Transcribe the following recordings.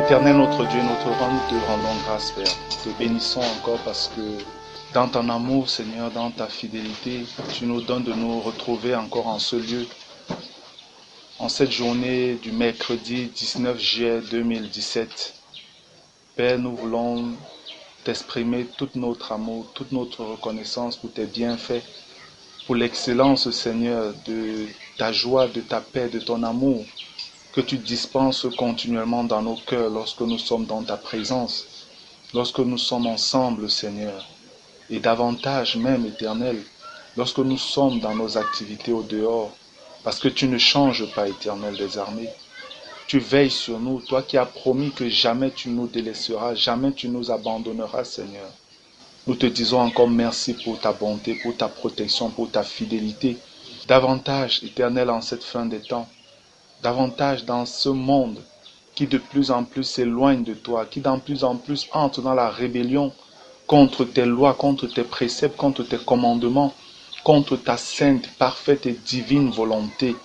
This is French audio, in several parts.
Éternel notre Dieu, notre roi, nous te rendons grâce, Père. Nous te bénissons encore parce que dans ton amour, Seigneur, dans ta fidélité, tu nous donnes de nous retrouver encore en ce lieu, en cette journée du mercredi 19 juillet 2017. Père, nous voulons t'exprimer tout notre amour, toute notre reconnaissance pour tes bienfaits, pour l'excellence, Seigneur, de ta joie, de ta paix, de ton amour, que tu dispenses continuellement dans nos cœurs lorsque nous sommes dans ta présence, lorsque nous sommes ensemble, Seigneur, et davantage même, Éternel, lorsque nous sommes dans nos activités au dehors, parce que tu ne changes pas, Éternel des armées. Tu veilles sur nous, toi qui as promis que jamais tu nous délaisseras, jamais tu nous abandonneras, Seigneur. Nous te disons encore merci pour ta bonté, pour ta protection, pour ta fidélité. Davantage, Éternel, en cette fin des temps, davantage dans ce monde qui de plus en plus s'éloigne de toi, qui de plus en plus entre dans la rébellion contre tes lois, contre tes préceptes, contre tes commandements, contre ta sainte, parfaite et divine volonté.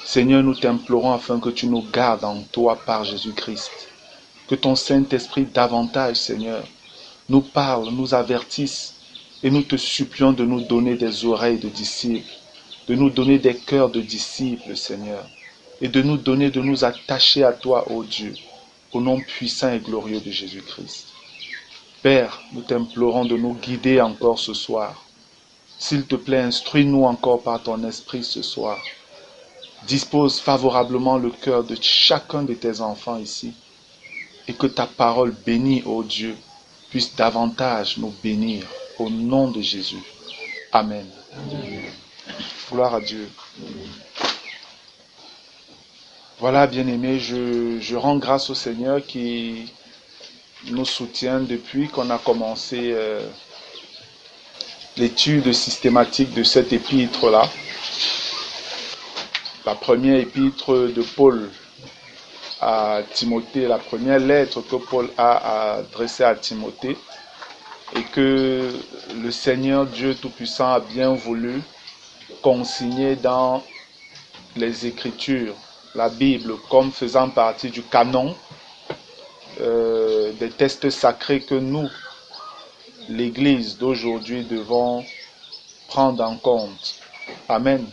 Seigneur, nous t'implorons afin que tu nous gardes en toi par Jésus-Christ. Que ton Saint-Esprit davantage, Seigneur, nous parle, nous avertisse et nous te supplions de nous donner des oreilles de disciples, de nous donner des cœurs de disciples, Seigneur, et de nous donner de nous attacher à toi, ô Dieu, au nom puissant et glorieux de Jésus-Christ. Père, nous t'implorons de nous guider encore ce soir. S'il te plaît, instruis-nous encore par ton esprit ce soir. Dispose favorablement le cœur de chacun de tes enfants ici, et que ta parole bénie, ô Dieu, puisse davantage nous bénir, au nom de Jésus. Amen. Gloire à Dieu. Voilà, bien-aimés, je rends grâce au Seigneur qui nous soutient depuis qu'on a commencé l'étude systématique de cette épître-là. La première épître de Paul à Timothée, la première lettre que Paul a adressée à Timothée, et que le Seigneur Dieu Tout-Puissant a bien voulu consigner dans les Écritures, la Bible, comme faisant partie du canon des textes sacrés que nous, l'Église d'aujourd'hui, devons prendre en compte. Amen.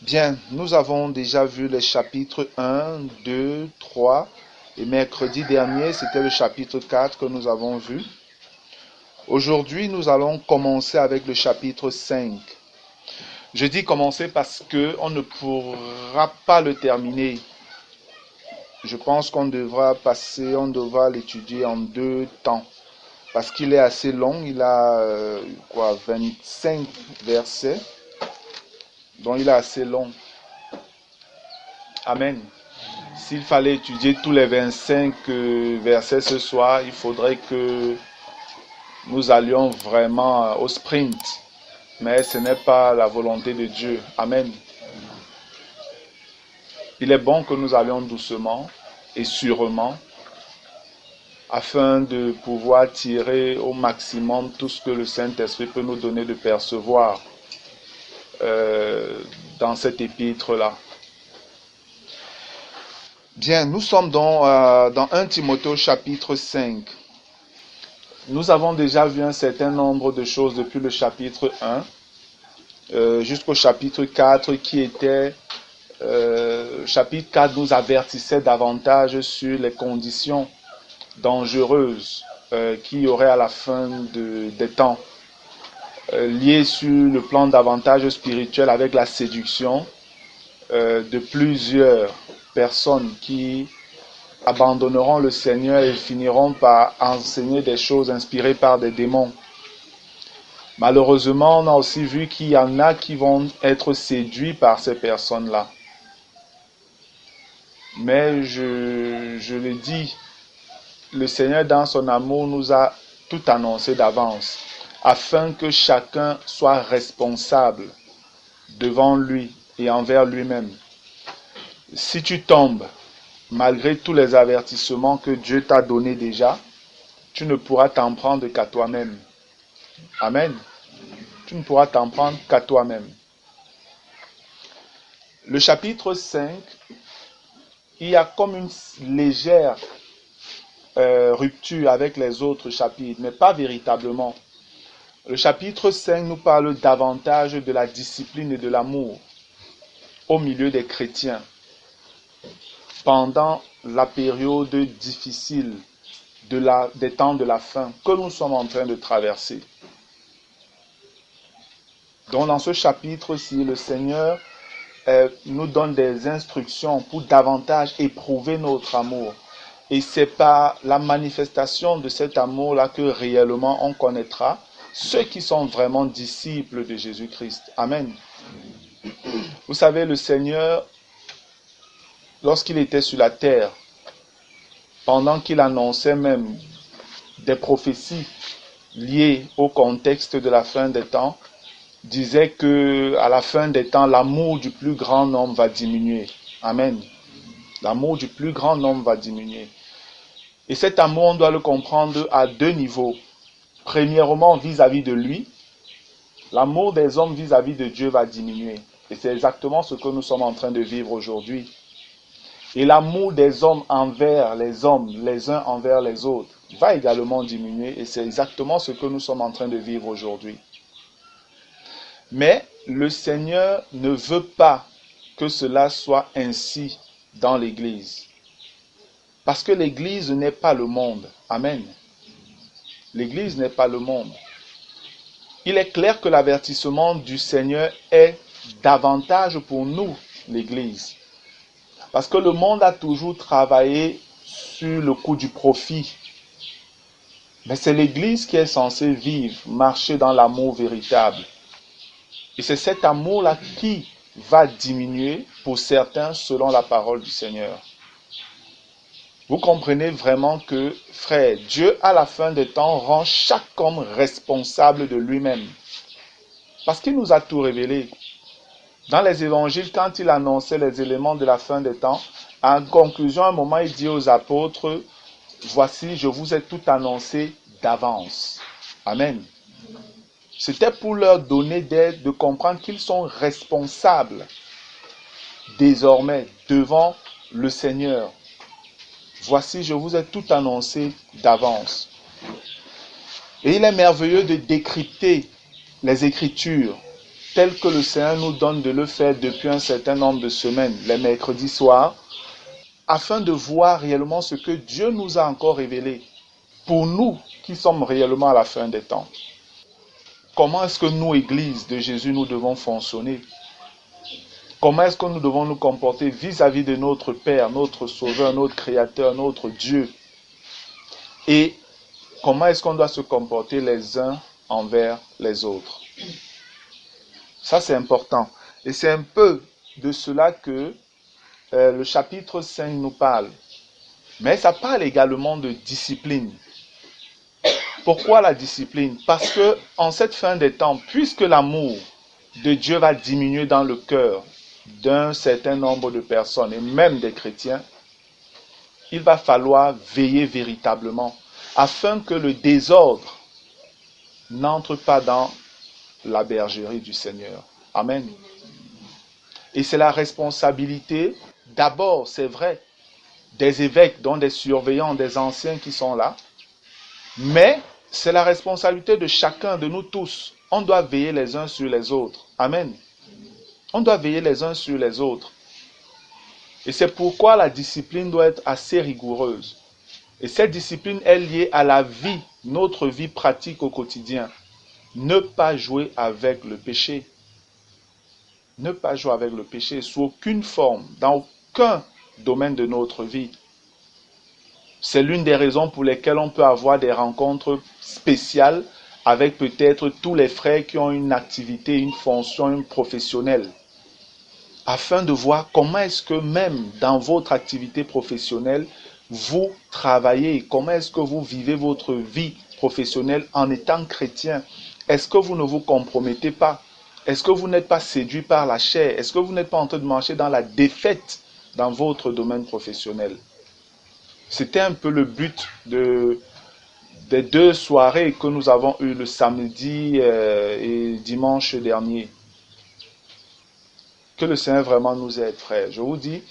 Bien, nous avons déjà vu les chapitres 1, 2, 3, et mercredi dernier, c'était le chapitre 4 que nous avons vu. Aujourd'hui, nous allons commencer avec le chapitre 5. Je dis commencer parce qu'on ne pourra pas le terminer. Je pense qu'on devra l'étudier en 2 temps. Parce qu'il est assez long, il a 25 versets. Donc il est assez long. Amen. S'il fallait étudier tous les 25 versets ce soir, il faudrait que nous allions vraiment au sprint. Mais ce n'est pas la volonté de Dieu. Amen. Il est bon que nous allions doucement et sûrement afin de pouvoir tirer au maximum tout ce que le Saint-Esprit peut nous donner de percevoir dans cette épître-là. Bien, nous sommes dans 1 Timothée chapitre 5. Nous avons déjà vu un certain nombre de choses depuis le chapitre 1 jusqu'au chapitre 4 qui était... chapitre 4 nous avertissait davantage sur les conditions dangereuses qu'il y aurait à la fin des temps, liées sur le plan davantage spirituel avec la séduction de plusieurs personnes qui abandonneront le Seigneur et finiront par enseigner des choses inspirées par des démons. Malheureusement, on a aussi vu qu'il y en a qui vont être séduits par ces personnes-là. Mais je le dis, le Seigneur dans son amour nous a tout annoncé d'avance, afin que chacun soit responsable devant lui et envers lui-même. Si tu tombes, malgré tous les avertissements que Dieu t'a donnés déjà, tu ne pourras t'en prendre qu'à toi-même. Amen. Tu ne pourras t'en prendre qu'à toi-même. Le chapitre 5 il y a comme une légère rupture avec les autres chapitres, mais pas véritablement. Le chapitre 5 nous parle davantage de la discipline et de l'amour au milieu des chrétiens pendant la période difficile des temps de la fin que nous sommes en train de traverser. Donc dans ce chapitre-ci, le Seigneur nous donne des instructions pour davantage éprouver notre amour. Et c'est par la manifestation de cet amour-là que réellement on connaîtra ceux qui sont vraiment disciples de Jésus-Christ. Amen. Vous savez, le Seigneur, lorsqu'il était sur la terre, pendant qu'il annonçait même des prophéties liées au contexte de la fin des temps, disait que à la fin des temps, l'amour du plus grand nombre va diminuer. Amen. L'amour du plus grand nombre va diminuer. Et cet amour, on doit le comprendre à deux niveaux. Premièrement, vis-à-vis de lui, l'amour des hommes vis-à-vis de Dieu va diminuer. Et c'est exactement ce que nous sommes en train de vivre aujourd'hui. Et l'amour des hommes envers les hommes, les uns envers les autres, va également diminuer. Et c'est exactement ce que nous sommes en train de vivre aujourd'hui. Mais le Seigneur ne veut pas que cela soit ainsi dans l'Église. Parce que l'Église n'est pas le monde. Amen. L'Église n'est pas le monde. Il est clair que l'avertissement du Seigneur est davantage pour nous, l'Église. Parce que le monde a toujours travaillé sur le coup du profit. Mais c'est l'Église qui est censée vivre, marcher dans l'amour véritable. Et c'est cet amour-là qui va diminuer pour certains selon la parole du Seigneur. Vous comprenez vraiment que, frère, Dieu à la fin des temps rend chaque homme responsable de lui-même. Parce qu'il nous a tout révélé. Dans les évangiles, quand il annonçait les éléments de la fin des temps, en conclusion, à un moment, il dit aux apôtres, voici, je vous ai tout annoncé d'avance. Amen. C'était pour leur donner d'aide, de comprendre qu'ils sont responsables désormais devant le Seigneur. Voici, je vous ai tout annoncé d'avance. Et il est merveilleux de décrypter les Écritures telles que le Seigneur nous donne de le faire depuis un certain nombre de semaines, les mercredis soirs, afin de voir réellement ce que Dieu nous a encore révélé pour nous qui sommes réellement à la fin des temps. Comment est-ce que nous, Église de Jésus, nous devons fonctionner? Comment est-ce que nous devons nous comporter vis-à-vis de notre Père, notre Sauveur, notre Créateur, notre Dieu? Et comment est-ce qu'on doit se comporter les uns envers les autres? Ça, c'est important. Et c'est un peu de cela que le chapitre 5 nous parle. Mais ça parle également de discipline. Pourquoi la discipline? Parce que en cette fin des temps, puisque l'amour de Dieu va diminuer dans le cœur d'un certain nombre de personnes et même des chrétiens, il va falloir veiller véritablement afin que le désordre n'entre pas dans la bergerie du Seigneur. Amen. Et c'est la responsabilité, d'abord, c'est vrai, des évêques, dont des surveillants, des anciens qui sont là, mais c'est la responsabilité de chacun de nous tous. On doit veiller les uns sur les autres. Amen. On doit veiller les uns sur les autres. Et c'est pourquoi la discipline doit être assez rigoureuse. Et cette discipline est liée à la vie, notre vie pratique au quotidien. Ne pas jouer avec le péché. Ne pas jouer avec le péché sous aucune forme, dans aucun domaine de notre vie. C'est l'une des raisons pour lesquelles on peut avoir des rencontres spéciales avec peut-être tous les frères qui ont une activité, une fonction, une professionnelle. Afin de voir comment est-ce que même dans votre activité professionnelle, vous travaillez, comment est-ce que vous vivez votre vie professionnelle en étant chrétien. Est-ce que vous ne vous compromettez pas? Est-ce que vous n'êtes pas séduit par la chair? Est-ce que vous n'êtes pas en train de marcher dans la défaite dans votre domaine professionnel? C'était un peu le but des deux soirées que nous avons eues le samedi et dimanche dernier. Que le Seigneur vraiment nous aide, frères. Je vous dis,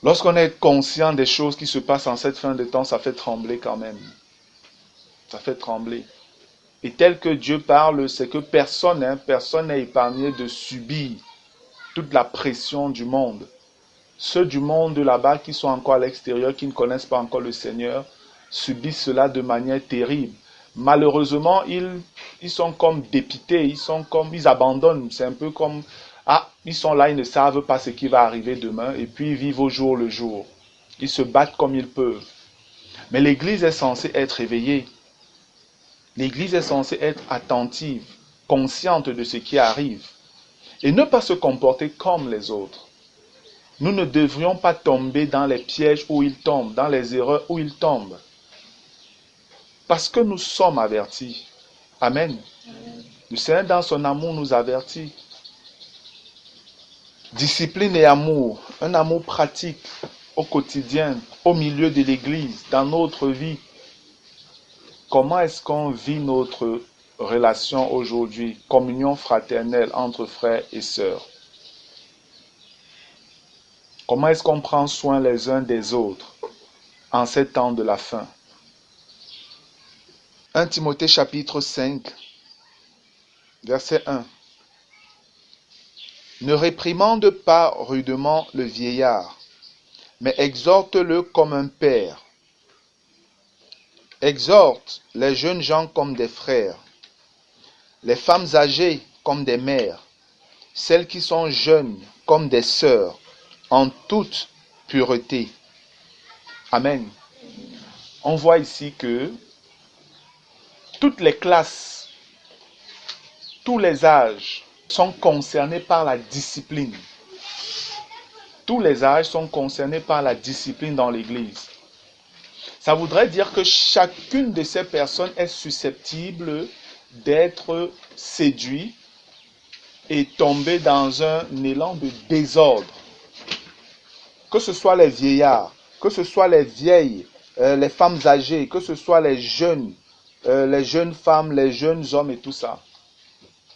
Lorsqu'on est conscient des choses qui se passent en cette fin de temps, ça fait trembler quand même. Ça fait trembler. Et tel que Dieu parle, c'est que personne n'est épargné de subir toute la pression du monde. Ceux du monde là-bas qui sont encore à l'extérieur, qui ne connaissent pas encore le Seigneur, subissent cela de manière terrible. Malheureusement, ils sont comme dépités, ils abandonnent. C'est un peu comme, ils sont là, ils ne savent pas ce qui va arriver demain, et puis ils vivent au jour le jour. Ils se battent comme ils peuvent. Mais l'Église est censée être éveillée. L'Église est censée être attentive, consciente de ce qui arrive, et ne pas se comporter comme les autres. Nous ne devrions pas tomber dans les pièges où ils tombent, dans les erreurs où ils tombent. Parce que nous sommes avertis. Amen. Le Seigneur, dans son amour, nous avertit. Discipline et amour, un amour pratique au quotidien, au milieu de l'Église, dans notre vie. Comment est-ce qu'on vit notre relation aujourd'hui, communion fraternelle entre frères et sœurs? Comment est-ce qu'on prend soin les uns des autres en ces temps de la fin? 1 Timothée chapitre 5, verset 1. Ne réprimande pas rudement le vieillard, mais exhorte-le comme un père. Exhorte les jeunes gens comme des frères, les femmes âgées comme des mères, celles qui sont jeunes comme des sœurs, en toute pureté. Amen. On voit ici que toutes les classes, tous les âges sont concernés par la discipline. Tous les âges sont concernés par la discipline dans l'Église. Ça voudrait dire que chacune de ces personnes est susceptible d'être séduite et tomber dans un élan de désordre. Que ce soit les vieillards, que ce soit les vieilles, les femmes âgées, que ce soit les jeunes femmes, les jeunes hommes et tout ça.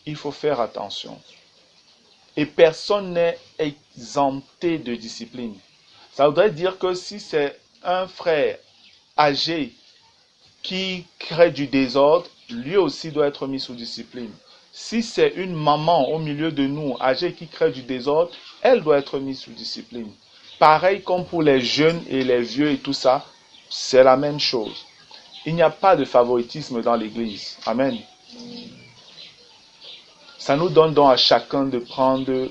Il faut faire attention. Et personne n'est exempté de discipline. Ça voudrait dire que si c'est un frère âgé qui crée du désordre, lui aussi doit être mis sous discipline. Si c'est une maman au milieu de nous, âgée, qui crée du désordre, elle doit être mise sous discipline. Pareil comme pour les jeunes et les vieux et tout ça, c'est la même chose. Il n'y a pas de favoritisme dans l'Église. Amen. Ça nous donne donc à chacun de prendre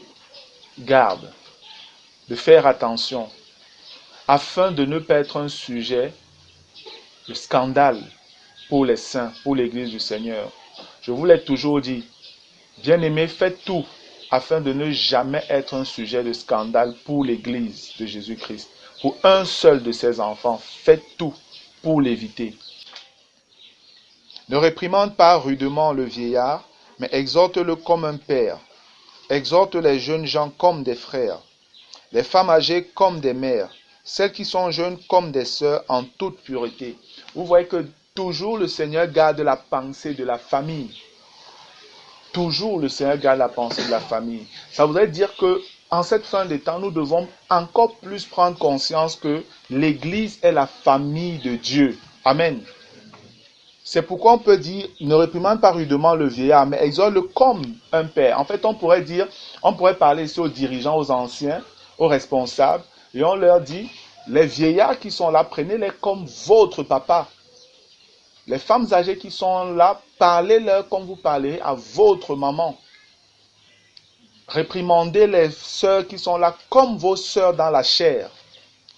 garde, de faire attention, afin de ne pas être un sujet de scandale pour les saints, pour l'Église du Seigneur. Je vous l'ai toujours dit, bien-aimés, faites tout afin de ne jamais être un sujet de scandale pour l'Église de Jésus-Christ. Pour un seul de ses enfants, faites tout pour l'éviter. Ne réprimande pas rudement le vieillard, mais exhorte-le comme un père. Exhorte les jeunes gens comme des frères, les femmes âgées comme des mères, celles qui sont jeunes comme des sœurs en toute pureté. Vous voyez que toujours le Seigneur garde la pensée de la famille. Toujours le Seigneur garde la pensée de la famille. Ça voudrait dire que en cette fin de temps, nous devons encore plus prendre conscience que l'Église est la famille de Dieu. Amen. C'est pourquoi on peut dire, ne réprimande pas rudement le vieillard, mais exhorte-le comme un père. En fait, on pourrait parler ici aux dirigeants, aux anciens, aux responsables, et on leur dit, les vieillards qui sont là, prenez-les comme votre papa. Les femmes âgées qui sont là, parlez-leur comme vous parlez à votre maman. Réprimandez les sœurs qui sont là comme vos sœurs dans la chair.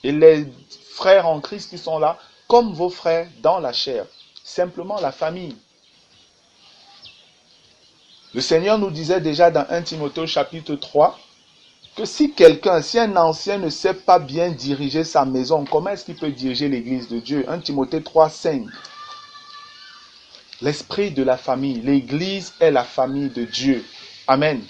Et les frères en Christ qui sont là comme vos frères dans la chair. Simplement la famille. Le Seigneur nous disait déjà dans 1 Timothée chapitre 3 que si un ancien ne sait pas bien diriger sa maison, comment est-ce qu'il peut diriger l'église de Dieu? 1 Timothée 3, 5. L'esprit de la famille. L'église est la famille de Dieu. Amen.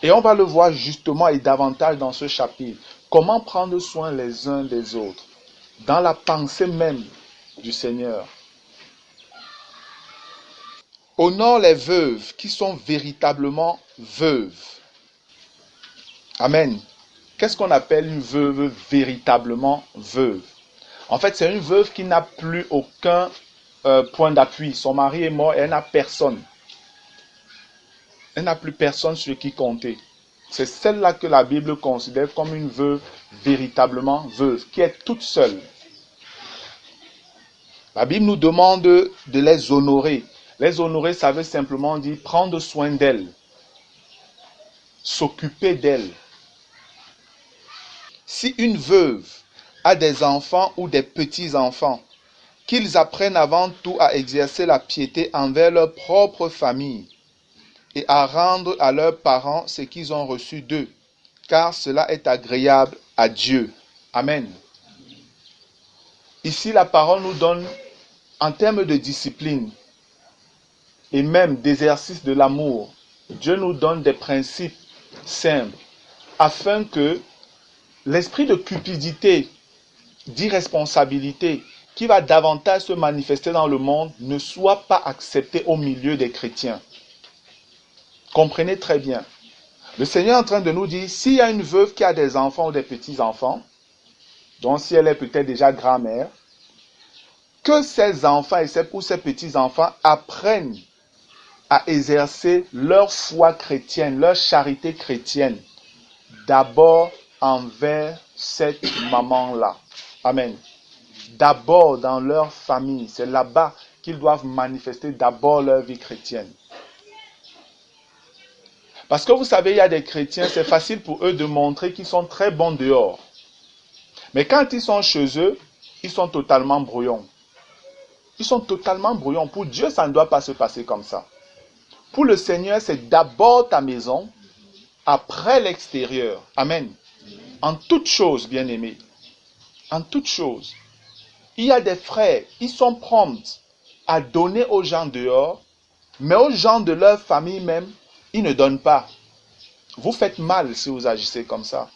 Et on va le voir justement et davantage dans ce chapitre. Comment prendre soin les uns des autres. Dans la pensée même du Seigneur. Honore les veuves qui sont véritablement veuves. Amen. Qu'est-ce qu'on appelle une veuve véritablement veuve? En fait, c'est une veuve qui n'a plus aucun point d'appui. Son mari est mort et elle n'a personne. Elle n'a plus personne sur qui compter. C'est celle-là que la Bible considère comme une veuve véritablement veuve, qui est toute seule. La Bible nous demande de les honorer. Les honorer, ça veut simplement dire prendre soin d'elles, s'occuper d'elles. Si une veuve a des enfants ou des petits-enfants, qu'ils apprennent avant tout à exercer la piété envers leur propre famille et à rendre à leurs parents ce qu'ils ont reçu d'eux, car cela est agréable à Dieu. Amen. Ici, la parole nous donne, en termes de discipline et même d'exercice de l'amour, Dieu nous donne des principes simples afin que l'esprit de cupidité, d'irresponsabilité qui va davantage se manifester dans le monde ne soit pas accepté au milieu des chrétiens. Comprenez très bien. Le Seigneur est en train de nous dire, s'il y a une veuve qui a des enfants ou des petits-enfants, donc si elle est peut-être déjà grand-mère, que ses enfants ou ses petits-enfants apprennent à exercer leur foi chrétienne, leur charité chrétienne, d'abord envers cette maman-là. Amen. D'abord dans leur famille. C'est là-bas qu'ils doivent manifester d'abord leur vie chrétienne. Parce que vous savez, il y a des chrétiens, c'est facile pour eux de montrer qu'ils sont très bons dehors. Mais quand ils sont chez eux, ils sont totalement brouillons. Ils sont totalement brouillons. Pour Dieu, ça ne doit pas se passer comme ça. Pour le Seigneur, c'est d'abord ta maison, après l'extérieur. Amen. En toute chose, bien-aimés. En toute chose. Il y a des frères, ils sont prompts à donner aux gens dehors, mais aux gens de leur famille même, ils ne donnent pas. Vous faites mal si vous agissez comme ça.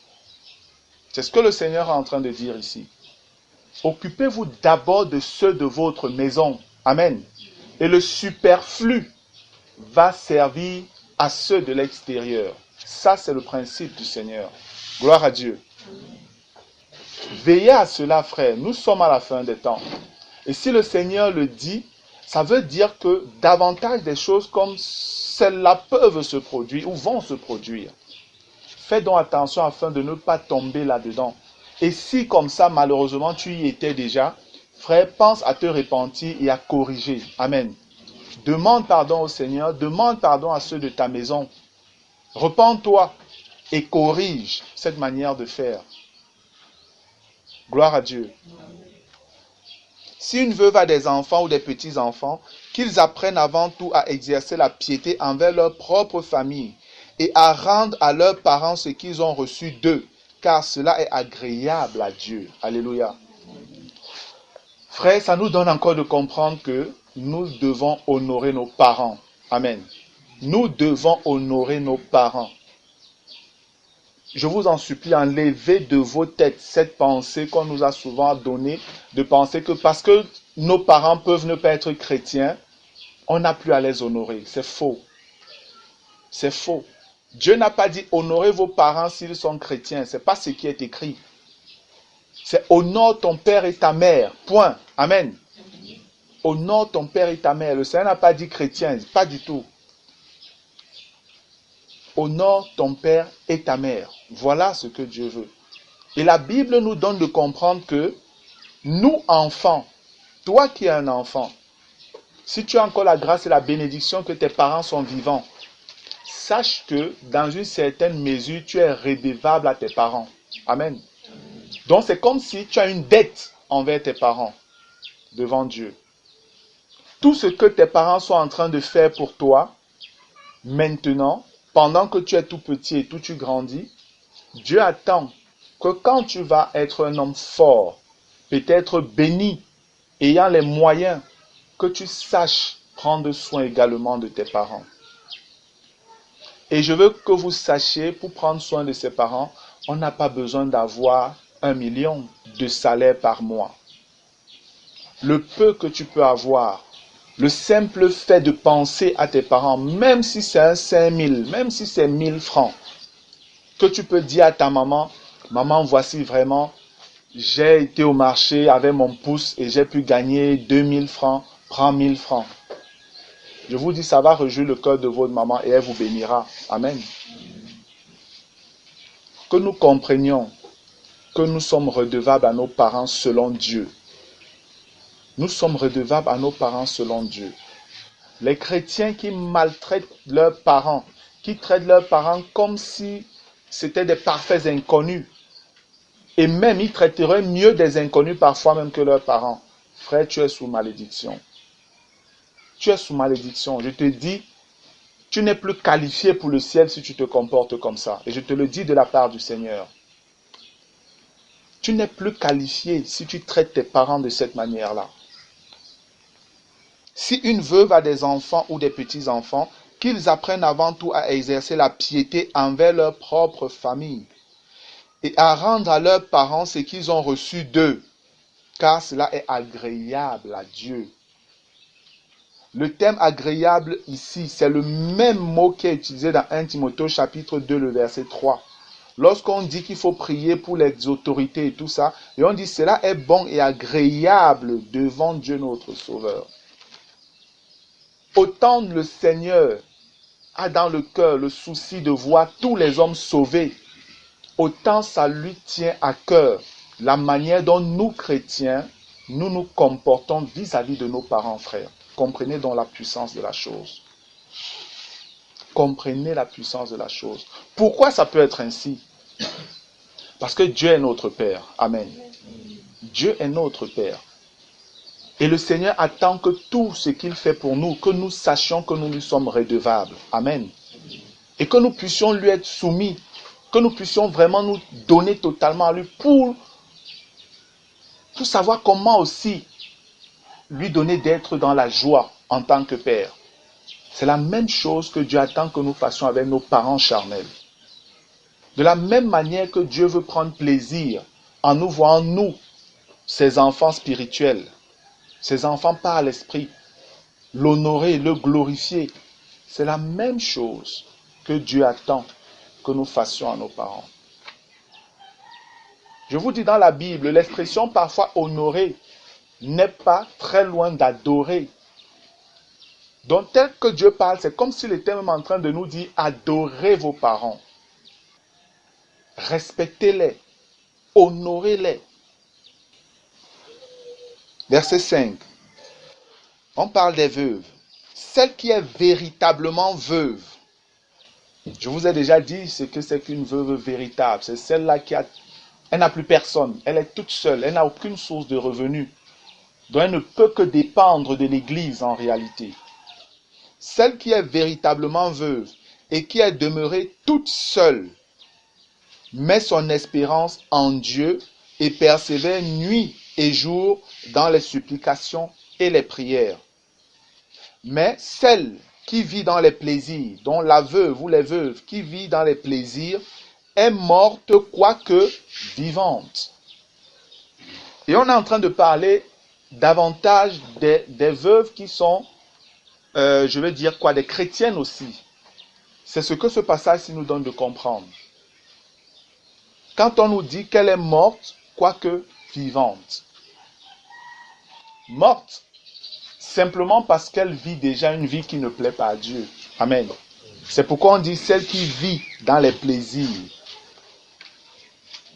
C'est ce que le Seigneur est en train de dire ici. Occupez-vous d'abord de ceux de votre maison. Amen. Et le superflu va servir à ceux de l'extérieur. Ça, c'est le principe du Seigneur. Gloire à Dieu. Veillez à cela, frère. Nous sommes à la fin des temps. Et si le Seigneur le dit, ça veut dire que davantage des choses comme celles-là peuvent se produire ou vont se produire. Fais donc attention afin de ne pas tomber là-dedans. Et si comme ça, malheureusement, tu y étais déjà, frère, pense à te repentir et à corriger. Amen. Demande pardon au Seigneur, demande pardon à ceux de ta maison. Repens-toi et corrige cette manière de faire. Gloire à Dieu. Si une veuve a des enfants ou des petits-enfants, qu'ils apprennent avant tout à exercer la piété envers leur propre famille et à rendre à leurs parents ce qu'ils ont reçu d'eux, car cela est agréable à Dieu. Alléluia. Frère, ça nous donne encore de comprendre que nous devons honorer nos parents. Amen. Nous devons honorer nos parents. Je vous en supplie, enlevez de vos têtes cette pensée qu'on nous a souvent donnée, de penser que parce que nos parents peuvent ne pas être chrétiens, on n'a plus à les honorer. C'est faux. C'est faux. Dieu n'a pas dit honorer vos parents s'ils sont chrétiens. Ce n'est pas ce qui est écrit. C'est honore ton père et ta mère. Point. Amen. Honore ton père et ta mère. Le Seigneur n'a pas dit chrétien. Pas du tout. Honore ton père et ta mère. Voilà ce que Dieu veut. Et la Bible nous donne de comprendre que nous, enfants, toi qui es un enfant, si tu as encore la grâce et la bénédiction que tes parents sont vivants, sache que dans une certaine mesure, tu es redevable à tes parents. Amen. Donc c'est comme si tu as une dette envers tes parents devant Dieu. Tout ce que tes parents sont en train de faire pour toi, maintenant, pendant que tu es tout petit et tout tu grandis, Dieu attend que quand tu vas être un homme fort, peut-être béni, ayant les moyens, que tu saches prendre soin également de tes parents. Et je veux que vous sachiez, pour prendre soin de ses parents, on n'a pas besoin d'avoir 1 million de salaire par mois. Le peu que tu peux avoir, le simple fait de penser à tes parents, même si c'est un 5 000, même si c'est 1 000 francs, que tu peux dire à ta maman, Maman, voici vraiment, j'ai été au marché avec mon pouce et j'ai pu gagner 2000 francs, prends 1000 francs. Je vous dis, ça va réjouir le cœur de votre maman et elle vous bénira. Amen. Que nous comprenions que nous sommes redevables à nos parents selon Dieu. Nous sommes redevables à nos parents selon Dieu. Les chrétiens qui maltraitent leurs parents, qui traitent leurs parents comme si c'était des parfaits inconnus, et même ils traiteraient mieux des inconnus parfois même que leurs parents. Frère, tu es sous malédiction. Tu es sous malédiction. Je te dis, tu n'es plus qualifié pour le ciel si tu te comportes comme ça. Et je te le dis de la part du Seigneur. Tu n'es plus qualifié si tu traites tes parents de cette manière-là. Si une veuve a des enfants ou des petits-enfants, qu'ils apprennent avant tout à exercer la piété envers leur propre famille et à rendre à leurs parents ce qu'ils ont reçu d'eux, car cela est agréable à Dieu. Le terme agréable ici, c'est le même mot qui est utilisé dans 1 Timothée chapitre 2, le verset 3. Lorsqu'on dit qu'il faut prier pour les autorités et tout ça, et on dit cela est bon et agréable devant Dieu notre Sauveur. Autant le Seigneur a dans le cœur le souci de voir tous les hommes sauvés, autant ça lui tient à cœur la manière dont nous, chrétiens, nous nous comportons vis-à-vis de nos parents, frères. Comprenez donc la puissance de la chose. Comprenez la puissance de la chose. Pourquoi ça peut être ainsi? Parce que Dieu est notre Père. Amen. Dieu est notre Père. Et le Seigneur attend que tout ce qu'il fait pour nous, que nous sachions que nous lui sommes redevables. Amen. Et que nous puissions lui être soumis, que nous puissions vraiment nous donner totalement à lui pour savoir comment aussi lui donner d'être dans la joie en tant que Père. C'est la même chose que Dieu attend que nous fassions avec nos parents charnels. De la même manière que Dieu veut prendre plaisir en nous voyant, nous, ses enfants spirituels, ses enfants par l'esprit, l'honorer, le glorifier. C'est la même chose que Dieu attend que nous fassions à nos parents. Je vous dis dans la Bible, l'expression parfois honorer n'est pas très loin d'adorer. Donc tel que Dieu parle, c'est comme s'il était même en train de nous dire adorez vos parents. Respectez-les, honorez-les. Verset 5. On parle des veuves. Celle qui est véritablement veuve. Je vous ai déjà dit ce que c'est qu'une veuve véritable. C'est celle-là elle n'a plus personne. Elle est toute seule. Elle n'a aucune source de revenus. Donc elle ne peut que dépendre de l'Église en réalité. Celle qui est véritablement veuve et qui est demeurée toute seule met son espérance en Dieu et persévère nuit et jour dans les supplications et les prières. Mais celle qui vit dans les plaisirs, dont la veuve ou les veuves qui vit dans les plaisirs, est morte quoique vivante. Et on est en train de parler davantage des veuves qui sont, je vais dire quoi, des chrétiennes aussi. C'est ce que ce passage nous donne de comprendre. Quand on nous dit qu'elle est morte, quoique vivante. Morte, simplement parce qu'elle vit déjà une vie qui ne plaît pas à Dieu. Amen. C'est pourquoi on dit celle qui vit dans les plaisirs.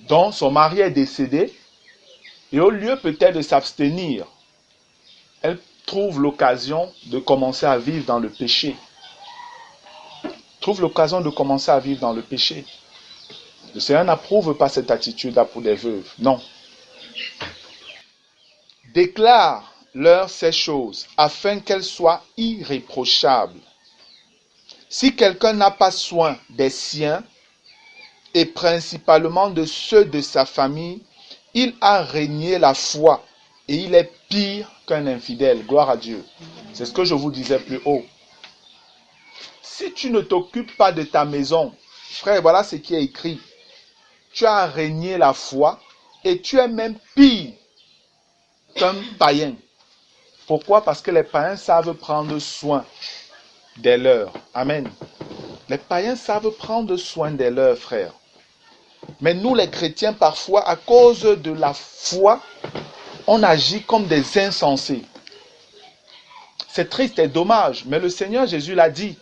Donc son mari est décédé et au lieu peut-être de s'abstenir, elle trouve l'occasion de commencer à vivre dans le péché. Trouve l'occasion de commencer à vivre dans le péché. Le Seigneur n'approuve pas cette attitude-là pour des veuves. Non. Déclare-leur ces choses afin qu'elles soient irréprochables. Si quelqu'un n'a pas soin des siens, et principalement de ceux de sa famille, il a régné la foi et il est pire qu'un infidèle. Gloire à Dieu. C'est ce que je vous disais plus haut. Si tu ne t'occupes pas de ta maison, frère, voilà ce qui est écrit. Tu as régné la foi et tu es même pire qu'un païen. Pourquoi? Parce que les païens savent prendre soin des leurs. Amen. Les païens savent prendre soin des leurs, frères. Mais nous les chrétiens, parfois, à cause de la foi, on agit comme des insensés. C'est triste et dommage, mais le Seigneur Jésus l'a dit.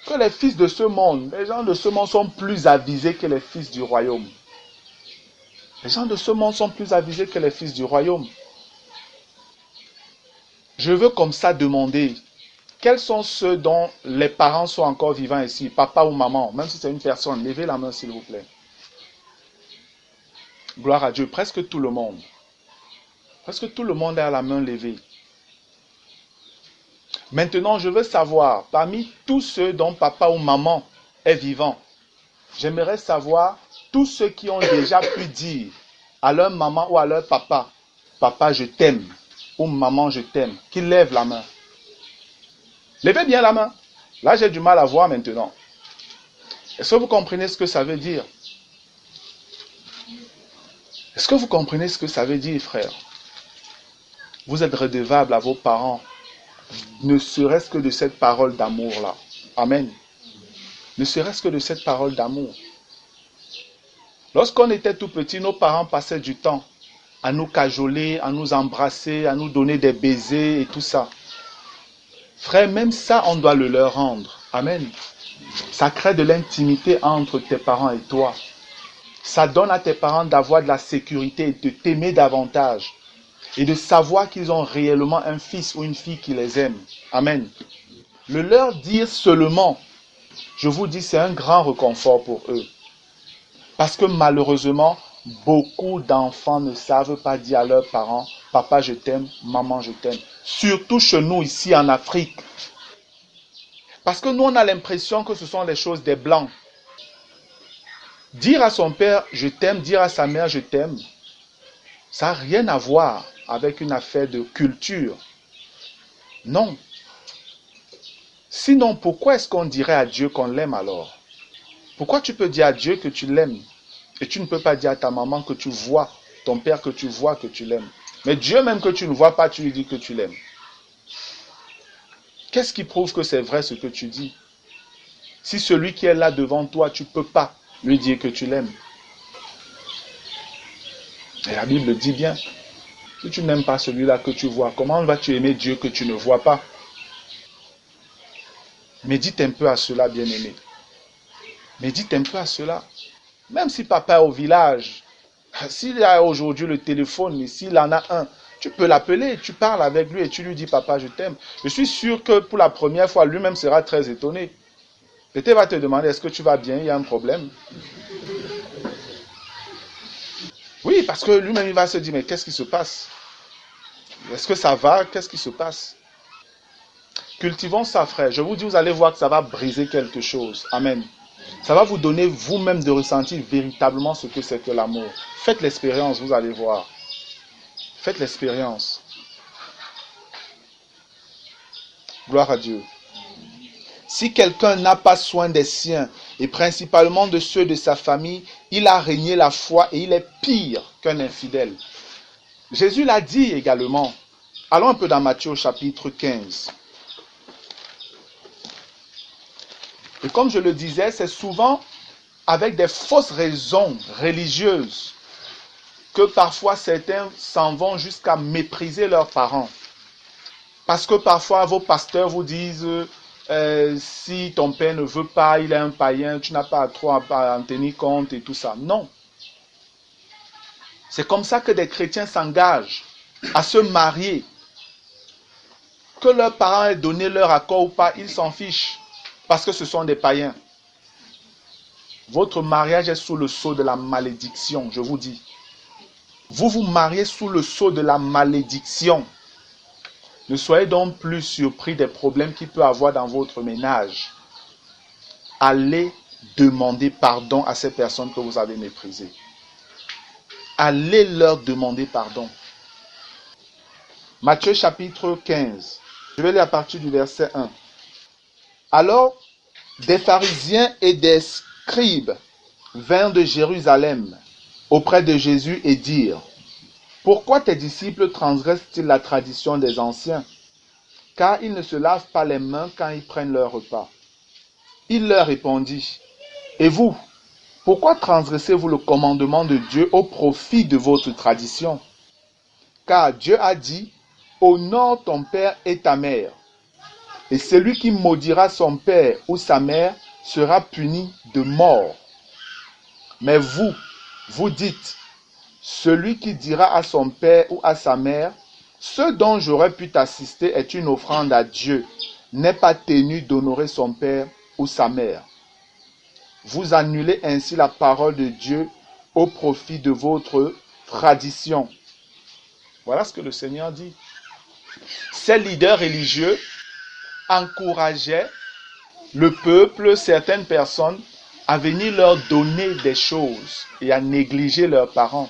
Que les fils de ce monde, les gens de ce monde sont plus avisés que les fils du royaume. Les gens de ce monde sont plus avisés que les fils du royaume. Je veux comme ça demander, quels sont ceux dont les parents sont encore vivants ici, papa ou maman, même si c'est une personne, levez la main s'il vous plaît. Gloire à Dieu, presque tout le monde. Presque tout le monde a la main levée. Maintenant, je veux savoir, parmi tous ceux dont papa ou maman est vivant, j'aimerais savoir tous ceux qui ont déjà pu dire à leur maman ou à leur papa, papa je t'aime, ou maman je t'aime, qu'ils lèvent la main. Levez bien la main. Là, j'ai du mal à voir maintenant. Est-ce que vous comprenez ce que ça veut dire? Est-ce que vous comprenez ce que ça veut dire, frère? Vous êtes redevable à vos parents, ne serait-ce que de cette parole d'amour-là. Amen. Ne serait-ce que de cette parole d'amour. Lorsqu'on était tout petit, nos parents passaient du temps à nous cajoler, à nous embrasser, à nous donner des baisers et tout ça. Frère, même ça, on doit le leur rendre. Amen. Ça crée de l'intimité entre tes parents et toi. Ça donne à tes parents d'avoir de la sécurité et de t'aimer davantage. Et de savoir qu'ils ont réellement un fils ou une fille qui les aime. Amen. Le leur dire seulement, je vous dis, c'est un grand réconfort pour eux. Parce que malheureusement, beaucoup d'enfants ne savent pas dire à leurs parents, papa je t'aime, maman je t'aime. Surtout chez nous ici en Afrique. Parce que nous on a l'impression que ce sont les choses des blancs. Dire à son père je t'aime, dire à sa mère je t'aime, ça n'a rien à voir avec une affaire de culture. Non. Sinon, pourquoi est-ce qu'on dirait à Dieu qu'on l'aime alors? Pourquoi tu peux dire à Dieu que tu l'aimes et tu ne peux pas dire à ta maman que tu vois, ton père que tu vois que tu l'aimes? Mais Dieu même que tu ne vois pas, tu lui dis que tu l'aimes. Qu'est-ce qui prouve que c'est vrai ce que tu dis? Si celui qui est là devant toi, tu ne peux pas lui dire que tu l'aimes. Et la Bible dit bien, si tu n'aimes pas celui-là que tu vois, comment vas-tu aimer Dieu que tu ne vois pas? Médite un peu à cela, bien-aimé. Médite un peu à cela. Même si papa est au village, s'il a aujourd'hui le téléphone, mais s'il en a un, tu peux l'appeler, tu parles avec lui et tu lui dis papa je t'aime. Je suis sûr que pour la première fois, lui-même sera très étonné. Peut-être va te demander est-ce que tu vas bien, il y a un problème. Oui, parce que lui-même il va se dire mais qu'est-ce qui se passe? Est-ce que ça va? Qu'est-ce qui se passe? Cultivons ça, frère. Je vous dis, vous allez voir que ça va briser quelque chose. Amen. Ça va vous donner vous-même de ressentir véritablement ce que c'est que l'amour. Faites l'expérience, vous allez voir. Faites l'expérience. Gloire à Dieu. Si quelqu'un n'a pas soin des siens, et principalement de ceux de sa famille, il a régné la foi et il est pire qu'un infidèle. Jésus l'a dit également. Allons un peu dans Matthieu au chapitre 15. Et comme je le disais, c'est souvent avec des fausses raisons religieuses que parfois certains s'en vont jusqu'à mépriser leurs parents. Parce que parfois vos pasteurs vous disent si ton père ne veut pas, il est un païen, tu n'as pas trop à en tenir compte et tout ça. Non. C'est comme ça que des chrétiens s'engagent à se marier. Que leurs parents aient donné leur accord ou pas, ils s'en fichent. Parce que ce sont des païens. Votre mariage est sous le sceau de la malédiction, je vous dis. Vous vous mariez sous le sceau de la malédiction. Ne soyez donc plus surpris des problèmes qu'il peut avoir dans votre ménage. Allez demander pardon à ces personnes que vous avez méprisées. Allez leur demander pardon. Matthieu chapitre 15. Je vais lire à partir du verset 1. Alors, des pharisiens et des scribes vinrent de Jérusalem auprès de Jésus et dirent: pourquoi tes disciples transgressent-ils la tradition des anciens? Car ils ne se lavent pas les mains quand ils prennent leur repas. Il leur répondit: Et vous, pourquoi transgressez-vous le commandement de Dieu au profit de votre tradition? Car Dieu a dit, honore ton père et ta mère. Et celui qui maudira son père ou sa mère sera puni de mort. Mais vous, vous dites, celui qui dira à son père ou à sa mère, ce dont j'aurais pu t'assister est une offrande à Dieu, n'est pas tenu d'honorer son père ou sa mère. Vous annulez ainsi la parole de Dieu au profit de votre tradition. Voilà ce que le Seigneur dit. Ces leaders religieux encourageaient le peuple, certaines personnes, à venir leur donner des choses et à négliger leurs parents.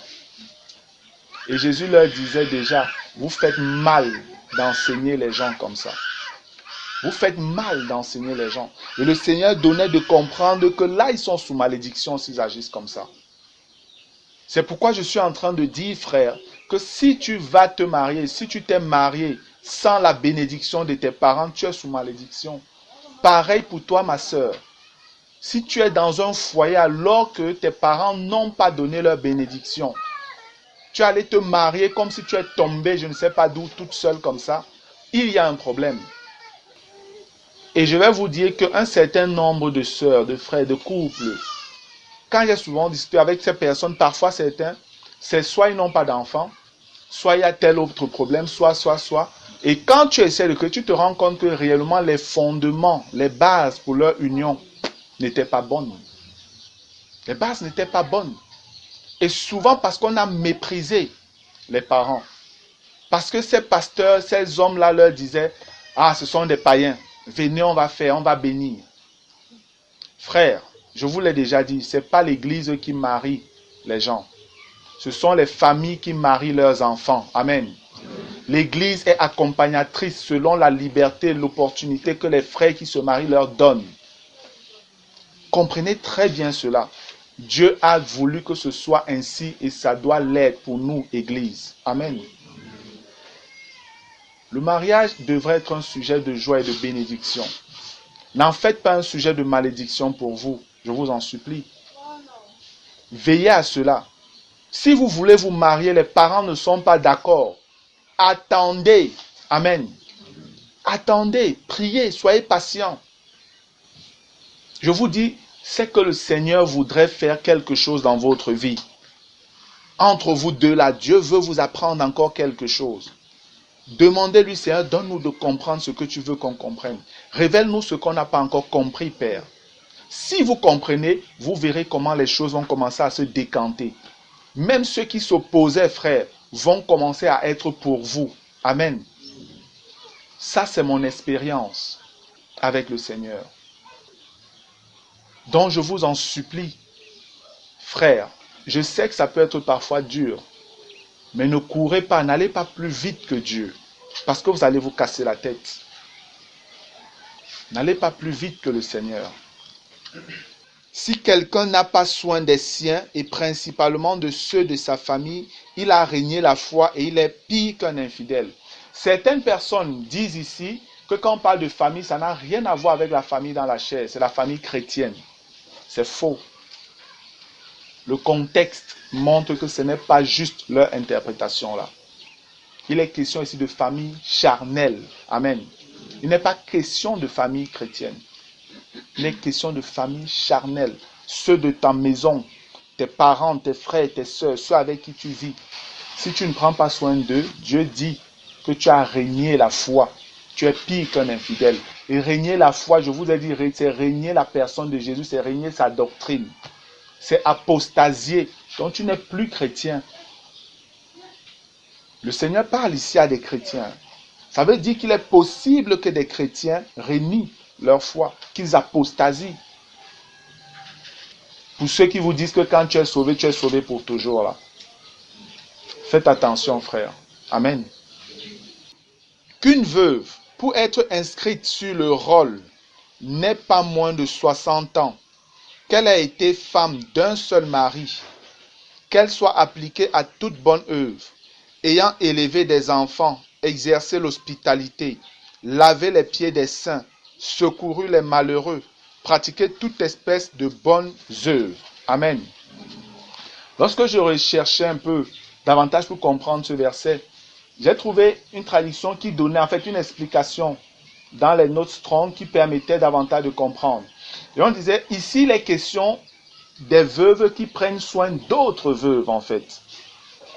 Et Jésus leur disait déjà, vous faites mal d'enseigner les gens comme ça. Vous faites mal d'enseigner les gens. Et le Seigneur donnait de comprendre que là, ils sont sous malédiction s'ils agissent comme ça. C'est pourquoi je suis en train de dire, frère, que si tu vas te marier, si tu t'es marié sans la bénédiction de tes parents, tu es sous malédiction. Pareil pour toi, ma sœur. Si tu es dans un foyer alors que tes parents n'ont pas donné leur bénédiction, tu allais te marier comme si tu es tombé, je ne sais pas d'où, toute seule comme ça, il y a un problème. Et je vais vous dire qu'un certain nombre de sœurs, de frères, de couples, quand j'ai souvent discuté avec ces personnes, parfois certains, c'est soit ils n'ont pas d'enfants, soit il y a tel autre problème, soit. Et quand tu essaies de créer, tu te rends compte que réellement les fondements, les bases pour leur union n'étaient pas bonnes. Les bases n'étaient pas bonnes. Et souvent parce qu'on a méprisé les parents. Parce que ces pasteurs, ces hommes-là leur disaient, ah, ce sont des païens. Venez, on va faire, on va bénir. Frère, je vous l'ai déjà dit, ce n'est pas l'église qui marie les gens. Ce sont les familles qui marient leurs enfants. Amen. L'église est accompagnatrice selon la liberté et l'opportunité que les frères qui se marient leur donnent. Comprenez très bien cela. Dieu a voulu que ce soit ainsi et ça doit l'être pour nous, Église. Amen. Le mariage devrait être un sujet de joie et de bénédiction. N'en faites pas un sujet de malédiction pour vous, je vous en supplie. Veillez à cela. Si vous voulez vous marier, les parents ne sont pas d'accord. Attendez. Amen. Attendez, priez, soyez patients. Je vous dis, c'est que le Seigneur voudrait faire quelque chose dans votre vie. Entre vous deux là, Dieu veut vous apprendre encore quelque chose. Demandez-lui, Seigneur, donne-nous de comprendre ce que tu veux qu'on comprenne. Révèle-nous ce qu'on n'a pas encore compris, Père. Si vous comprenez, vous verrez comment les choses vont commencer à se décanter. Même ceux qui s'opposaient, frères, vont commencer à être pour vous. Amen. Ça, c'est mon expérience avec le Seigneur. Donc, je vous en supplie, frères, je sais que ça peut être parfois dur, mais ne courez pas, n'allez pas plus vite que Dieu, parce que vous allez vous casser la tête. N'allez pas plus vite que le Seigneur. Si quelqu'un n'a pas soin des siens, et principalement de ceux de sa famille, il a régné la foi et il est pire qu'un infidèle. Certaines personnes disent ici que quand on parle de famille, ça n'a rien à voir avec la famille dans la chair, c'est la famille chrétienne. C'est faux. Le contexte montre que ce n'est pas juste leur interprétation là. Il est question ici de famille charnelle. Amen. Il n'est pas question de famille chrétienne. Il est question de famille charnelle. Ceux de ta maison, tes parents, tes frères, tes soeurs, ceux avec qui tu vis. Si tu ne prends pas soin d'eux, Dieu dit que tu as régné la foi. Tu es pire qu'un infidèle. Et régner la foi, je vous ai dit, c'est régner la personne de Jésus, c'est régner sa doctrine. C'est apostasier. Donc tu n'es plus chrétien. Le Seigneur parle ici à des chrétiens. Ça veut dire qu'il est possible que des chrétiens renient leur foi, qu'ils apostasient. Pour ceux qui vous disent que quand tu es sauvé pour toujours là. Faites attention, frère. Amen. Qu'une veuve, pour être inscrite sur le rôle, n'ait pas moins de 60 ans, qu'elle ait été femme d'un seul mari, qu'elle soit appliquée à toute bonne œuvre, ayant élevé des enfants, exercé l'hospitalité, lavé les pieds des saints, secouru les malheureux, pratiquer toute espèce de bonnes œuvres. Amen. Lorsque je recherchais un peu davantage pour comprendre ce verset, j'ai trouvé une traduction qui donnait en fait une explication dans les notes Strong qui permettait davantage de comprendre. Et on disait, ici, les questions des veuves qui prennent soin d'autres veuves, en fait.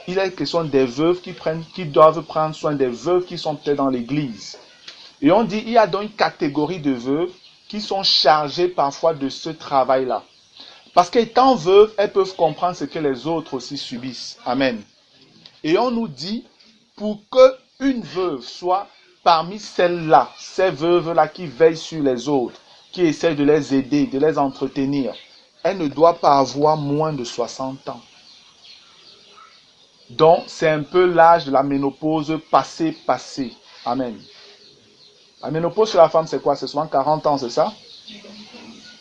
Il est question des veuves qui doivent prendre soin des veuves qui sont peut-être dans l'église. Et on dit, il y a donc une catégorie de veuves qui sont chargées parfois de ce travail-là. Parce qu'étant veuves, elles peuvent comprendre ce que les autres aussi subissent. Amen. Et on nous dit, pour qu'une veuve soit parmi celles-là, ces veuves-là qui veillent sur les autres, qui essaient de les aider, de les entretenir, elle ne doit pas avoir moins de 60 ans. Donc, c'est un peu l'âge de la ménopause passé. Amen. La ménopause chez la femme, c'est quoi? C'est souvent 40 ans, c'est ça?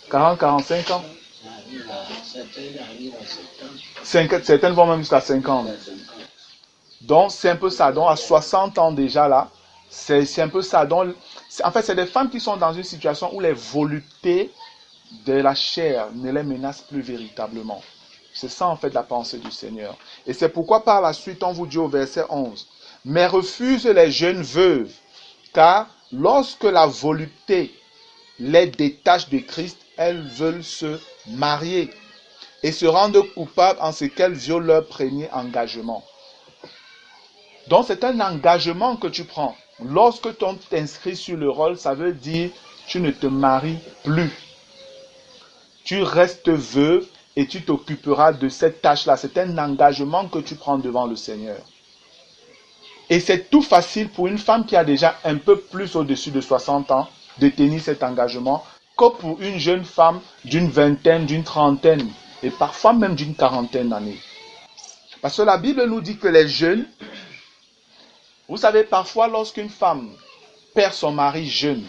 40, 45 ans? Certaines vont même jusqu'à 50. Donc, c'est un peu ça. Donc, à 60 ans déjà, là, c'est un peu ça. Donc, en fait, c'est des femmes qui sont dans une situation où les voluptés de la chair ne les menacent plus véritablement. C'est ça, en fait, la pensée du Seigneur. Et c'est pourquoi, par la suite, on vous dit au verset 11, « Mais refuse les jeunes veuves, car lorsque la volupté les détache de Christ, elles veulent se marier et se rendre coupables en ce qu'elles violent leur premier engagement. » Donc, c'est un engagement que tu prends. Lorsque tu t'inscris sur le rôle, ça veut dire tu ne te maries plus. Tu restes veuve et tu t'occuperas de cette tâche-là. C'est un engagement que tu prends devant le Seigneur. Et c'est tout facile pour une femme qui a déjà un peu plus au-dessus de 60 ans de tenir cet engagement que pour une jeune femme d'une vingtaine, d'une trentaine et parfois même d'une quarantaine d'années. Parce que la Bible nous dit que les jeunes, vous savez, parfois lorsqu'une femme perd son mari jeune,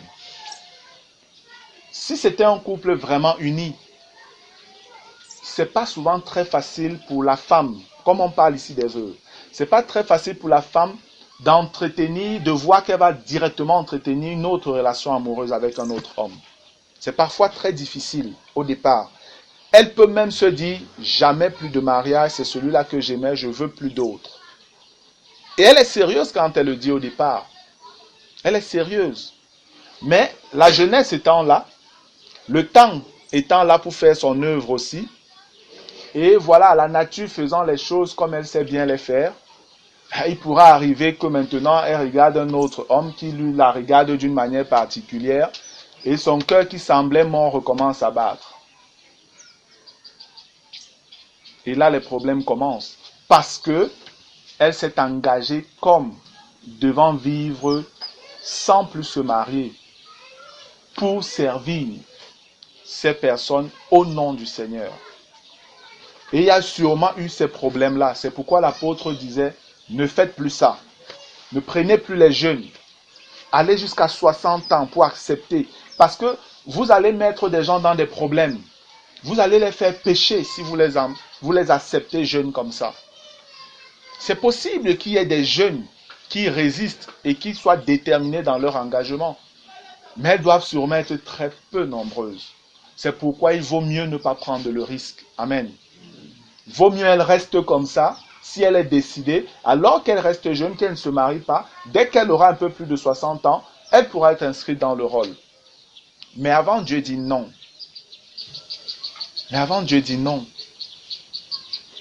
si c'était un couple vraiment uni, c'est pas souvent très facile pour la femme, comme on parle ici des veuves, c'est pas très facile pour la femme d'entretenir, de voir qu'elle va directement entretenir une autre relation amoureuse avec un autre homme. C'est parfois très difficile au départ. Elle peut même se dire, jamais plus de mariage, c'est celui-là que j'aimais, je veux plus d'autres. Et elle est sérieuse quand elle le dit au départ. Elle est sérieuse. Mais la jeunesse étant là, le temps étant là pour faire son œuvre aussi, et voilà, la nature faisant les choses comme elle sait bien les faire, il pourra arriver que maintenant, elle regarde un autre homme qui lui la regarde d'une manière particulière, et son cœur qui semblait mort recommence à battre. Et là, les problèmes commencent. Parce que elle s'est engagée comme devant vivre sans plus se marier pour servir ces personnes au nom du Seigneur. Et il y a sûrement eu ces problèmes-là. C'est pourquoi l'apôtre disait, ne faites plus ça. Ne prenez plus les jeunes. Allez jusqu'à 60 ans pour accepter. Parce que vous allez mettre des gens dans des problèmes. Vous allez les faire pécher si vous les acceptez jeunes comme ça. C'est possible qu'il y ait des jeunes qui résistent et qui soient déterminés dans leur engagement. Mais elles doivent sûrement être très peu nombreuses. C'est pourquoi il vaut mieux ne pas prendre le risque. Amen. Vaut mieux elle reste comme ça, si elle est décidée, alors qu'elle reste jeune, qu'elle ne se marie pas, dès qu'elle aura un peu plus de 60 ans, elle pourra être inscrite dans le rôle. Mais avant, Dieu dit non.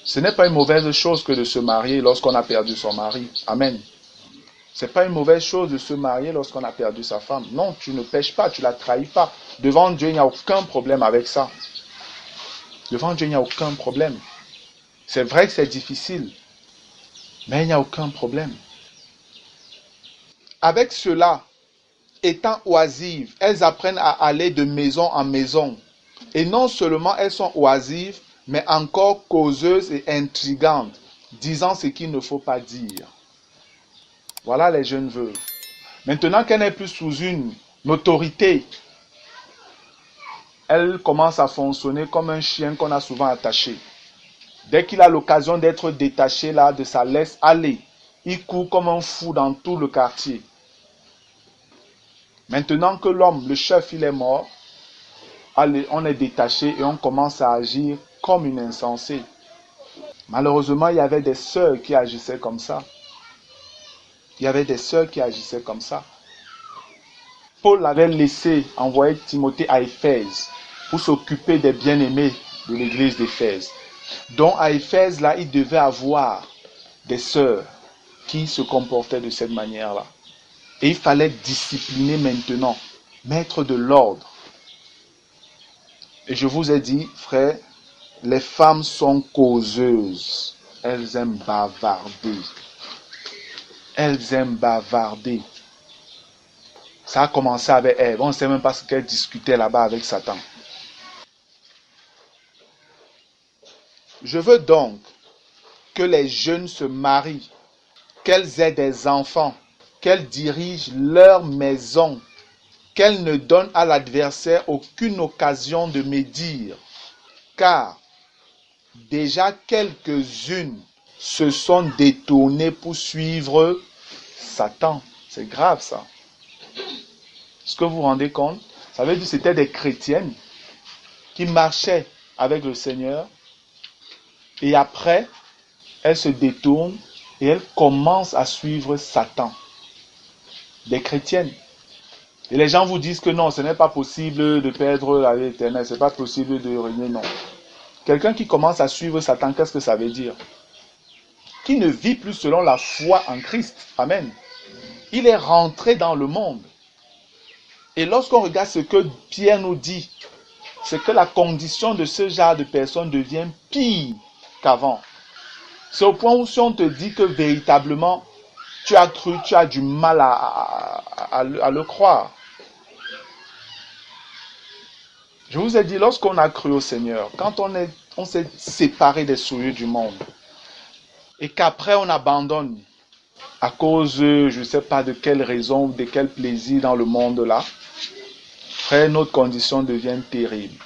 Ce n'est pas une mauvaise chose que de se marier lorsqu'on a perdu son mari. Amen. Ce n'est pas une mauvaise chose de se marier lorsqu'on a perdu sa femme. Non, tu ne pèches pas, tu ne la trahis pas. Devant Dieu, il n'y a aucun problème avec ça. Devant Dieu, il n'y a aucun problème. C'est vrai que c'est difficile, mais il n'y a aucun problème. Avec cela, étant oisives, elles apprennent à aller de maison en maison. Et non seulement elles sont oisives, mais encore causeuses et intrigantes, disant ce qu'il ne faut pas dire. Voilà les jeunes veuves. Maintenant qu'elle n'est plus sous une autorité, elle commence à fonctionner comme un chien qu'on a souvent attaché. Dès qu'il a l'occasion d'être détaché là de sa laisse aller, il court comme un fou dans tout le quartier. Maintenant que l'homme, le chef, il est mort, on est détaché et on commence à agir comme une insensée. Malheureusement, il y avait des sœurs qui agissaient comme ça. Paul l'avait laissé envoyer Timothée à Éphèse pour s'occuper des bien-aimés de l'église d'Éphèse. Donc à Éphèse, là, il devait avoir des sœurs qui se comportaient de cette manière-là. Et il fallait discipliner maintenant, mettre de l'ordre. Et je vous ai dit, frère, les femmes sont causeuses. Elles aiment bavarder. Ça a commencé avec Ève. On ne sait même pas ce qu'elle discutait là-bas avec Satan. Je veux donc que les jeunes se marient, qu'elles aient des enfants, qu'elles dirigent leur maison, qu'elles ne donnent à l'adversaire aucune occasion de médire, car déjà quelques-unes se sont détournées pour suivre Satan. C'est grave ça. Est-ce que vous vous rendez compte? Ça veut dire que c'était des chrétiennes qui marchaient avec le Seigneur et après, elles se détournent et elles commencent à suivre Satan. Des chrétiennes. Et les gens vous disent que non, ce n'est pas possible de perdre la vie éternelle, ce n'est pas possible de régner, non. Quelqu'un qui commence à suivre Satan, qu'est-ce que ça veut dire? Qui ne vit plus selon la foi en Christ. Amen. Il est rentré dans le monde. Et lorsqu'on regarde ce que Pierre nous dit, c'est que la condition de ce genre de personne devient pire qu'avant. C'est au point où si on te dit que véritablement, tu as cru, tu as du mal à le croire. Je vous ai dit, lorsqu'on a cru au Seigneur, quand on s'est séparé des souillures du monde, et qu'après on abandonne, à cause, je ne sais pas de quelle raison ou de quel plaisir dans le monde là, frère, notre condition devient terrible.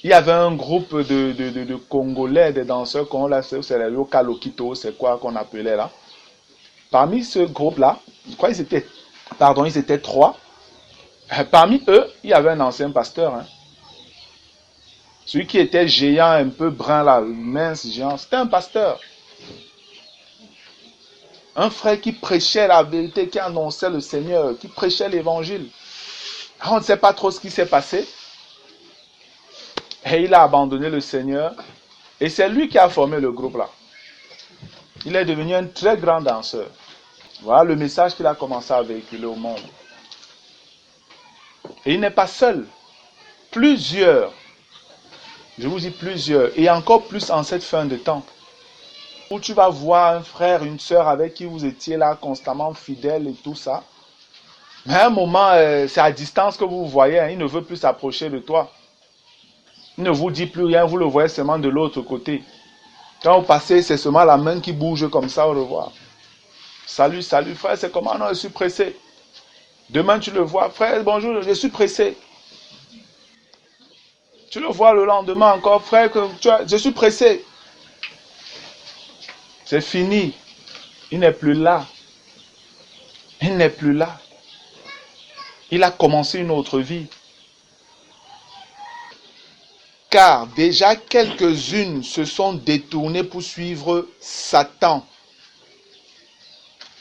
Il y avait un groupe de Congolais, des danseurs, c'est les Lokalokito, c'est quoi qu'on appelait là. Parmi ce groupe-là, je crois qu'ils étaient 3. Parmi eux, il y avait un ancien pasteur. Hein. Celui qui était géant, un peu brun là, mince, géant, c'était un pasteur. Un frère qui prêchait la vérité, qui annonçait le Seigneur, qui prêchait l'évangile. On ne sait pas trop ce qui s'est passé. Et il a abandonné le Seigneur. Et c'est lui qui a formé le groupe là. Il est devenu un très grand danseur. Voilà le message qu'il a commencé à véhiculer au monde. Et il n'est pas seul. Plusieurs, je vous dis plusieurs, et encore plus en cette fin de temps, où tu vas voir un frère, une sœur avec qui vous étiez là constamment fidèles et tout ça. Mais à un moment, c'est à distance que vous voyez, hein, il ne veut plus s'approcher de toi. Il ne vous dit plus rien, vous le voyez seulement de l'autre côté. Quand vous passez, c'est seulement la main qui bouge comme ça, au revoir. Salut, salut frère, c'est comment? Non, je suis pressé. Demain tu le vois, frère, bonjour, je suis pressé. Tu le vois le lendemain encore, frère, je suis pressé. C'est fini. Il n'est plus là. Il n'est plus là. Il a commencé une autre vie. Car déjà quelques-unes se sont détournées pour suivre Satan.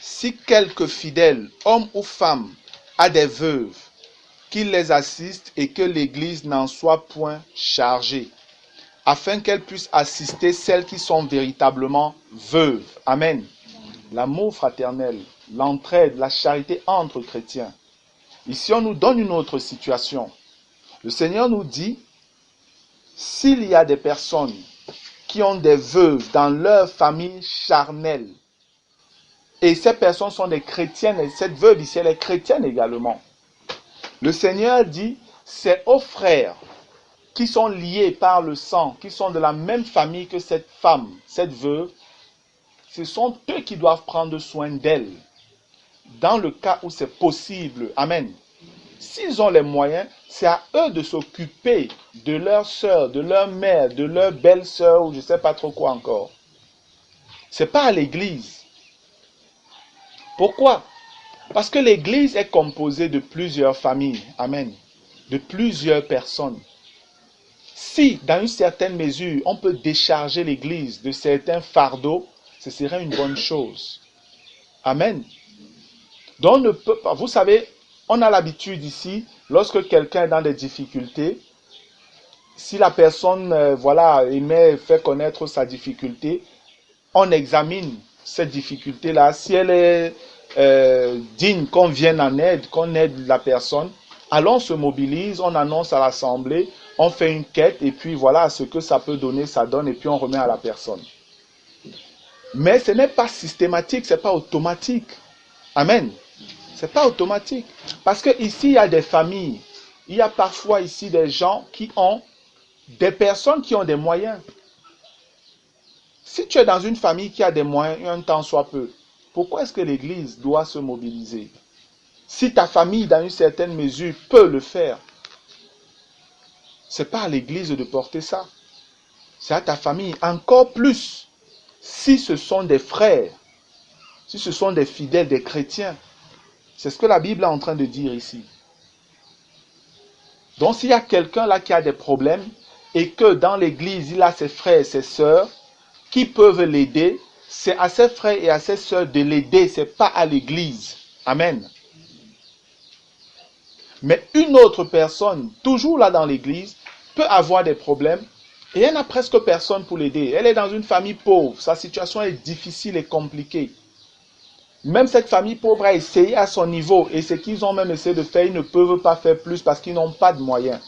Si quelques fidèles, hommes ou femmes, a des veuves, qu'ils les assistent et que l'Église n'en soit point chargée, afin qu'elles puissent assister celles qui sont véritablement veuves. Amen. L'amour fraternel, l'entraide, la charité entre chrétiens. Ici, on nous donne une autre situation. Le Seigneur nous dit, s'il y a des personnes qui ont des veuves dans leur famille charnelle, et ces personnes sont des chrétiennes, et cette veuve ici, elle est chrétienne également. Le Seigneur dit, c'est aux frères qui sont liés par le sang, qui sont de la même famille que cette femme, cette veuve, ce sont eux qui doivent prendre soin d'elle. Dans le cas où c'est possible, amen. S'ils ont les moyens, c'est à eux de s'occuper de leur sœur, de leur mère, de leur belle-sœur, ou je ne sais pas trop quoi encore. Ce n'est pas à l'église. Pourquoi? Parce que l'église est composée de plusieurs familles. Amen. de plusieurs personnes. Si, dans une certaine mesure, on peut décharger l'Église de certains fardeaux, ce serait une bonne chose. Amen. Donc, on ne peut pas, vous savez, on a l'habitude ici, lorsque quelqu'un est dans des difficultés, si la personne fait connaître sa difficulté, on examine cette difficulté-là. Si elle est digne qu'on vienne en aide, qu'on aide la personne, alors on se mobilise, on annonce à l'assemblée, on fait une quête et puis voilà ce que ça peut donner, ça donne et puis on remet à la personne. Mais ce n'est pas systématique, ce n'est pas automatique. Amen. Ce n'est pas automatique. Parce que ici, il y a des familles. Il y a parfois ici des gens qui ont des personnes qui ont des moyens. Si tu es dans une famille qui a des moyens, un temps soit peu, pourquoi est-ce que l'Église doit se mobiliser? Si ta famille, dans une certaine mesure, peut le faire, ce n'est pas à l'Église de porter ça. C'est à ta famille. Encore plus, si ce sont des frères, si ce sont des fidèles, des chrétiens. C'est ce que la Bible est en train de dire ici. Donc, s'il y a quelqu'un là qui a des problèmes et que dans l'Église, il a ses frères et ses sœurs qui peuvent l'aider, c'est à ses frères et à ses sœurs de l'aider, ce n'est pas à l'Église. Amen. Mais une autre personne, toujours là dans l'Église, peut avoir des problèmes et elle n'a presque personne pour l'aider. Elle est dans une famille pauvre, sa situation est difficile et compliquée. Même cette famille pauvre a essayé à son niveau et ce qu'ils ont même essayé de faire, ils ne peuvent pas faire plus parce qu'ils n'ont pas de moyens.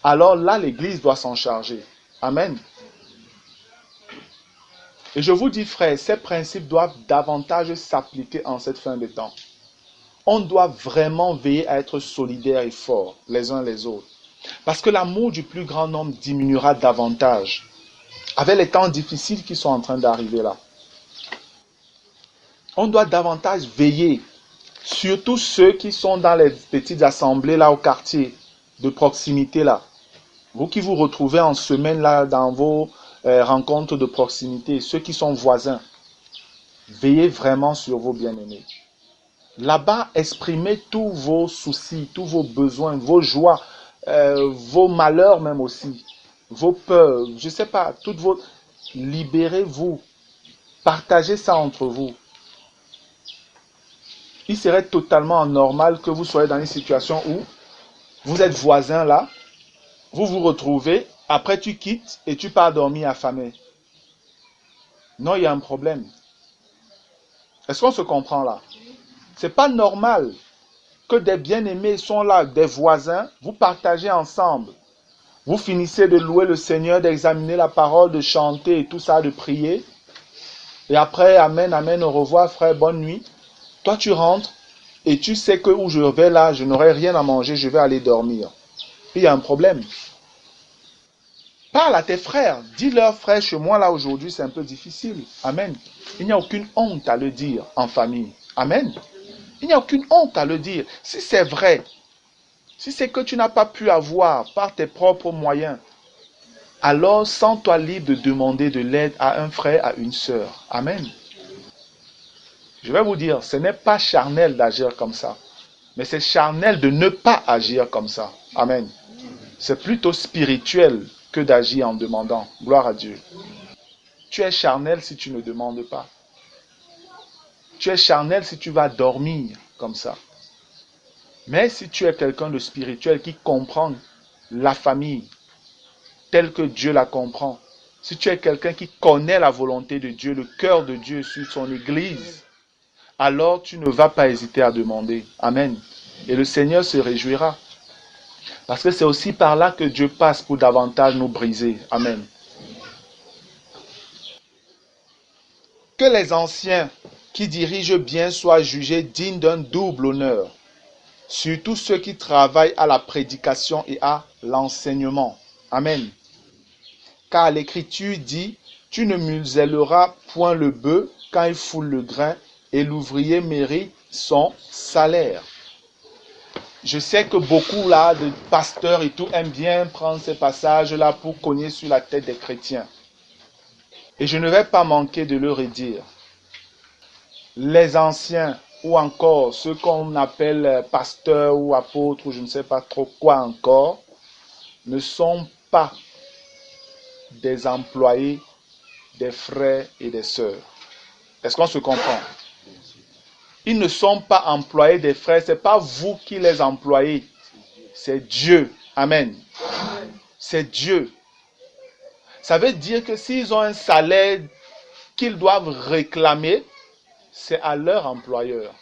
Alors là, l'Église doit s'en charger. Amen. Et je vous dis, frères, ces principes doivent davantage s'appliquer en cette fin de temps. On doit vraiment veiller à être solidaires et forts les uns les autres. Parce que l'amour du plus grand nombre diminuera davantage avec les temps difficiles qui sont en train d'arriver là. On doit davantage veiller, surtout ceux qui sont dans les petites assemblées là au quartier, de proximité là. Vous qui vous retrouvez en semaine là dans vos rencontres de proximité, ceux qui sont voisins, veillez vraiment sur vos bien-aimés. Là-bas, exprimez tous vos soucis, tous vos besoins, vos joies, vos malheurs même aussi, vos peurs, je ne sais pas, toutes vos... Libérez-vous, partagez ça entre vous. Il serait totalement normal que vous soyez dans une situation où vous êtes voisin là, vous vous retrouvez, après tu quittes et tu pars dormir affamé. Non, il y a un problème. Est-ce qu'on se comprend là? C'est pas normal que des bien-aimés sont là, des voisins, vous partagez ensemble. Vous finissez de louer le Seigneur, d'examiner la parole, de chanter et tout ça, de prier. Et après, amen, amen, au revoir frère, bonne nuit. Toi, tu rentres et tu sais que où je vais là, je n'aurai rien à manger, je vais aller dormir. Il y a un problème. Parle à tes frères, dis-leur, frère, chez moi là aujourd'hui, c'est un peu difficile. Amen. Il n'y a aucune honte à le dire en famille. Amen. Il n'y a aucune honte à le dire. Si c'est vrai, si c'est que tu n'as pas pu avoir par tes propres moyens, alors sens-toi libre de demander de l'aide à un frère, à une sœur. Amen. Je vais vous dire, ce n'est pas charnel d'agir comme ça. Mais c'est charnel de ne pas agir comme ça. Amen. C'est plutôt spirituel que d'agir en demandant. Gloire à Dieu. Tu es charnel si tu ne demandes pas. Tu es charnel si tu vas dormir comme ça. Mais si tu es quelqu'un de spirituel qui comprend la famille telle que Dieu la comprend, si tu es quelqu'un qui connaît la volonté de Dieu, le cœur de Dieu sur son Église, alors tu ne vas pas hésiter à demander. Amen. Et le Seigneur se réjouira. Parce que c'est aussi par là que Dieu passe pour davantage nous briser. Amen. Que les anciens qui dirigent bien soient jugés dignes d'un double honneur. Surtout ceux qui travaillent à la prédication et à l'enseignement. Amen. Car l'Écriture dit, tu ne muselleras point le bœuf quand il foule le grain, et l'ouvrier mérite son salaire. Je sais que beaucoup là de pasteurs et tout aiment bien prendre ces passages là pour cogner sur la tête des chrétiens. Et je ne vais pas manquer de le redire. Les anciens ou encore ceux qu'on appelle pasteurs ou apôtres ou je ne sais pas trop quoi encore, ne sont pas des employés des frères et des sœurs. Est-ce qu'on se comprend? Ils ne sont pas employés des frères, ce n'est pas vous qui les employez, c'est Dieu. Amen. C'est Dieu. Ça veut dire que s'ils ont un salaire qu'ils doivent réclamer, c'est à leur employeur.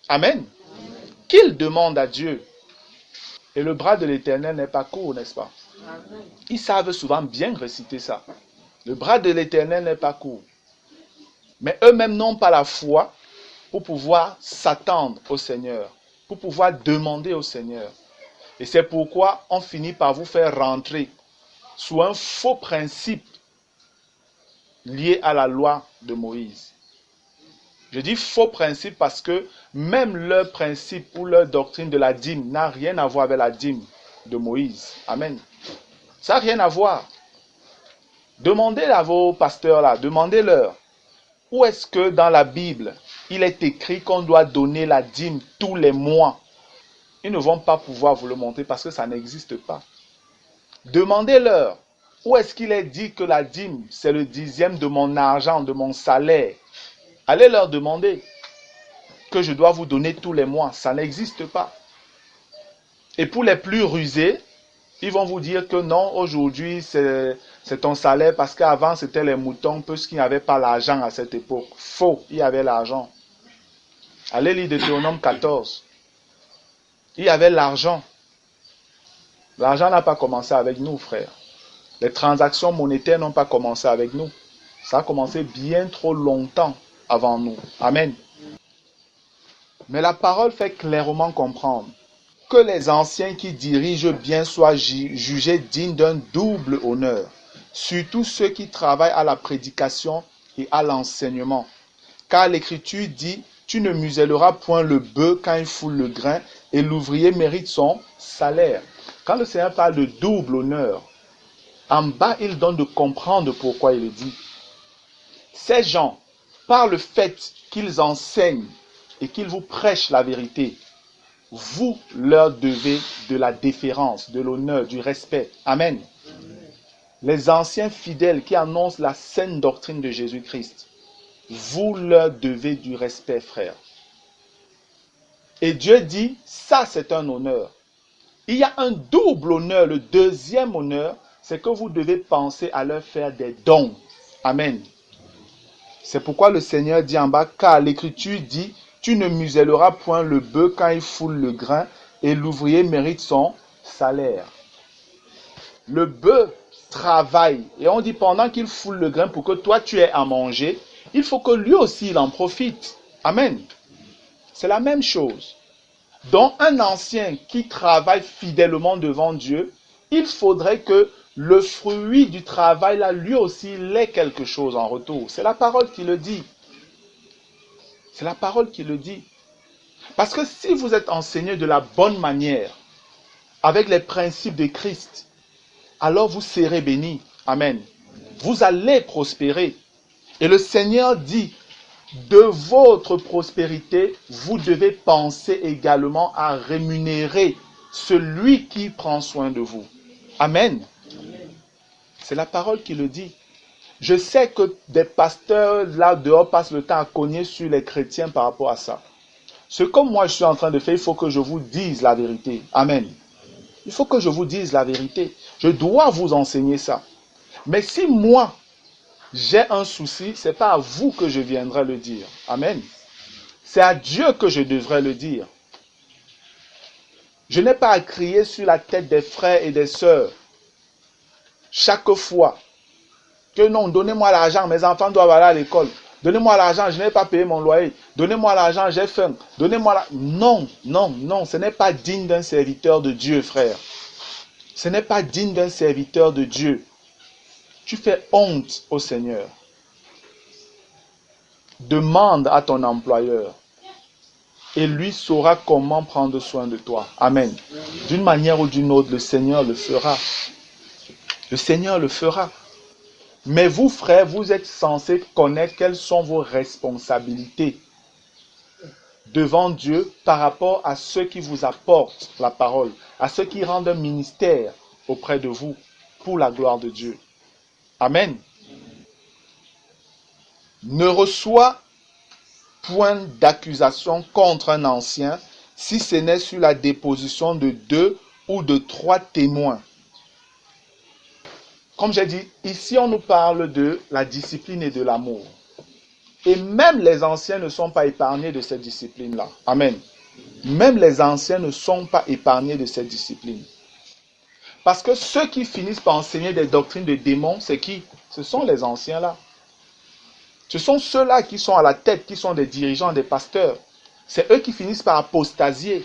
Amen. Qu'ils demandent à Dieu. Et le bras de l'Éternel n'est pas court, n'est-ce pas? Ils savent souvent bien réciter ça. Le bras de l'Éternel n'est pas court. Mais eux-mêmes n'ont pas la foi pour pouvoir s'attendre au Seigneur, pour pouvoir demander au Seigneur. Et c'est pourquoi on finit par vous faire rentrer sous un faux principe lié à la loi de Moïse. Je dis faux principe parce que même leur principe ou leur doctrine de la dîme n'a rien à voir avec la dîme de Moïse. Amen. Ça n'a rien à voir. Demandez à vos pasteurs là, demandez-leur, où est-ce que dans la Bible, il est écrit qu'on doit donner la dîme tous les mois? Ils ne vont pas pouvoir vous le montrer parce que ça n'existe pas. Demandez-leur, où est-ce qu'il est dit que la dîme, c'est le 10e de mon argent, de mon salaire? Allez leur demander que je dois vous donner tous les mois. Ça n'existe pas. Et pour les plus rusés, ils vont vous dire que non, aujourd'hui, c'est ton salaire parce qu'avant, c'était les moutons parce qu'il n'y avait pas l'argent à cette époque. Faux, il y avait l'argent. Allez lire Deutéronome 14. Il y avait l'argent. L'argent n'a pas commencé avec nous, frères. Les transactions monétaires n'ont pas commencé avec nous. Ça a commencé bien trop longtemps avant nous. Amen. Mais la parole fait clairement comprendre que les anciens qui dirigent bien soient jugés dignes d'un double honneur, surtout ceux qui travaillent à la prédication et à l'enseignement. Car l'Écriture dit, tu ne muselleras point le bœuf quand il foule le grain, et l'ouvrier mérite son salaire. Quand le Seigneur parle de double honneur, en bas, il donne de comprendre pourquoi il le dit. Ces gens, par le fait qu'ils enseignent et qu'ils vous prêchent la vérité, vous leur devez de la déférence, de l'honneur, du respect. Amen. Les anciens fidèles qui annoncent la saine doctrine de Jésus-Christ, vous leur devez du respect, frère. Et Dieu dit, ça c'est un honneur. Il y a un double honneur. Le deuxième honneur, c'est que vous devez penser à leur faire des dons. Amen. C'est pourquoi le Seigneur dit en bas, car l'Écriture dit, tu ne muselleras point le bœuf quand il foule le grain, et l'ouvrier mérite son salaire. Le bœuf travaille, et on dit pendant qu'il foule le grain pour que toi tu aies à manger, il faut que lui aussi il en profite. Amen. C'est la même chose. Donc un ancien qui travaille fidèlement devant Dieu, il faudrait que le fruit du travail là, lui aussi, il ait quelque chose en retour. C'est la parole qui le dit. C'est la parole qui le dit. Parce que si vous êtes enseigné de la bonne manière, avec les principes de Christ, alors vous serez bénis. Amen. Vous allez prospérer. Et le Seigneur dit, de votre prospérité, vous devez penser également à rémunérer celui qui prend soin de vous. Amen. C'est la parole qui le dit. Je sais que des pasteurs là dehors passent le temps à cogner sur les chrétiens par rapport à ça. Ce que moi je suis en train de faire, il faut que je vous dise la vérité. Amen. Il faut que je vous dise la vérité. Je dois vous enseigner ça. Mais si moi, j'ai un souci, ce n'est pas à vous que je viendrai le dire. Amen. C'est à Dieu que je devrais le dire. Je n'ai pas à crier sur la tête des frères et des sœurs chaque fois que non, donnez-moi l'argent, mes enfants doivent aller à l'école. Donnez-moi l'argent, je n'ai pas payé mon loyer. Donnez-moi l'argent, j'ai faim. Donnez-moi la... Non, non, non, ce n'est pas digne d'un serviteur de Dieu, frère. Ce n'est pas digne d'un serviteur de Dieu. Tu fais honte au Seigneur. Demande à ton employeur. Et lui saura comment prendre soin de toi. Amen. D'une manière ou d'une autre, le Seigneur le fera. Le Seigneur le fera. Mais vous, frères, vous êtes censés connaître quelles sont vos responsabilités. devant Dieu par rapport à ceux qui vous apportent la parole, à ceux qui rendent un ministère auprès de vous pour la gloire de Dieu. Amen. Ne reçois point d'accusation contre un ancien si ce n'est sur la déposition de 2 ou de 3 témoins. Comme j'ai dit, ici on nous parle de la discipline et de l'amour. Et même les anciens ne sont pas épargnés de cette discipline-là. Amen. Même les anciens ne sont pas épargnés de cette discipline. Parce que ceux qui finissent par enseigner des doctrines de démons, c'est qui? Ce sont les anciens-là. Ce sont ceux-là qui sont à la tête, qui sont des dirigeants, des pasteurs. C'est eux qui finissent par apostasier.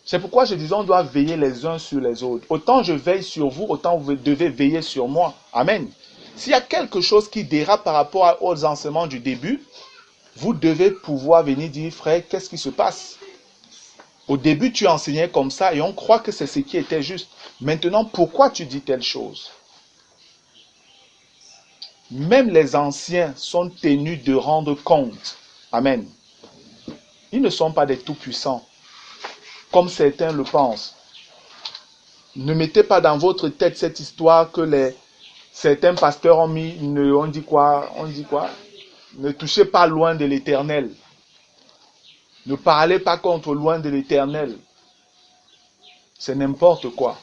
C'est pourquoi je disais, on doit veiller les uns sur les autres. Autant je veille sur vous, autant vous devez veiller sur moi. Amen. S'il y a quelque chose qui dérape par rapport aux enseignements du début, vous devez pouvoir venir dire, frère, qu'est-ce qui se passe? Au début, tu enseignais comme ça et on croit que c'est ce qui était juste. Maintenant, pourquoi tu dis telle chose? Même les anciens sont tenus de rendre compte. Amen. Ils ne sont pas des tout-puissants, comme certains le pensent. Ne mettez pas dans votre tête cette histoire que certains pasteurs ont mis, on dit quoi? Ne touchez pas loin de l'Éternel. Ne parlez pas contre loin de l'Éternel. C'est n'importe quoi.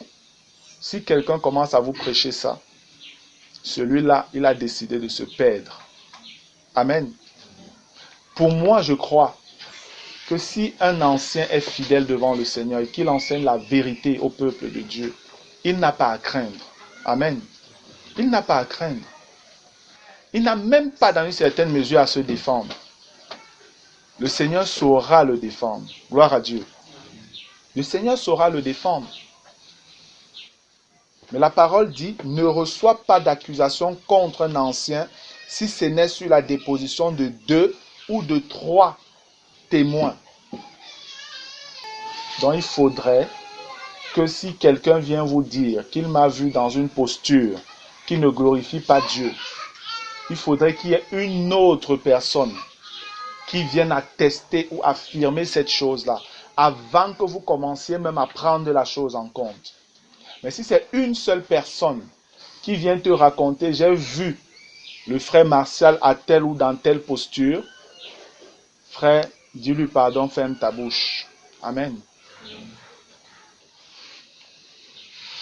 Si quelqu'un commence à vous prêcher ça, celui-là, il a décidé de se perdre. Amen. Pour moi, je crois que si un ancien est fidèle devant le Seigneur et qu'il enseigne la vérité au peuple de Dieu, il n'a pas à craindre. Amen. Il n'a pas à craindre. Il n'a même pas dans une certaine mesure à se défendre. Le Seigneur saura le défendre. Gloire à Dieu. Le Seigneur saura le défendre. Mais la parole dit, ne reçois pas d'accusation contre un ancien si ce n'est sur la déposition de 2 ou de 3 témoins. Donc il faudrait que si quelqu'un vient vous dire qu'il m'a vu dans une posture qui ne glorifie pas Dieu, il faudrait qu'il y ait une autre personne qui vienne attester ou affirmer cette chose-là avant que vous commenciez même à prendre la chose en compte. Mais si c'est une seule personne qui vient te raconter, j'ai vu le frère Martial à telle ou dans telle posture, frère, dis-lui pardon, ferme ta bouche. Amen.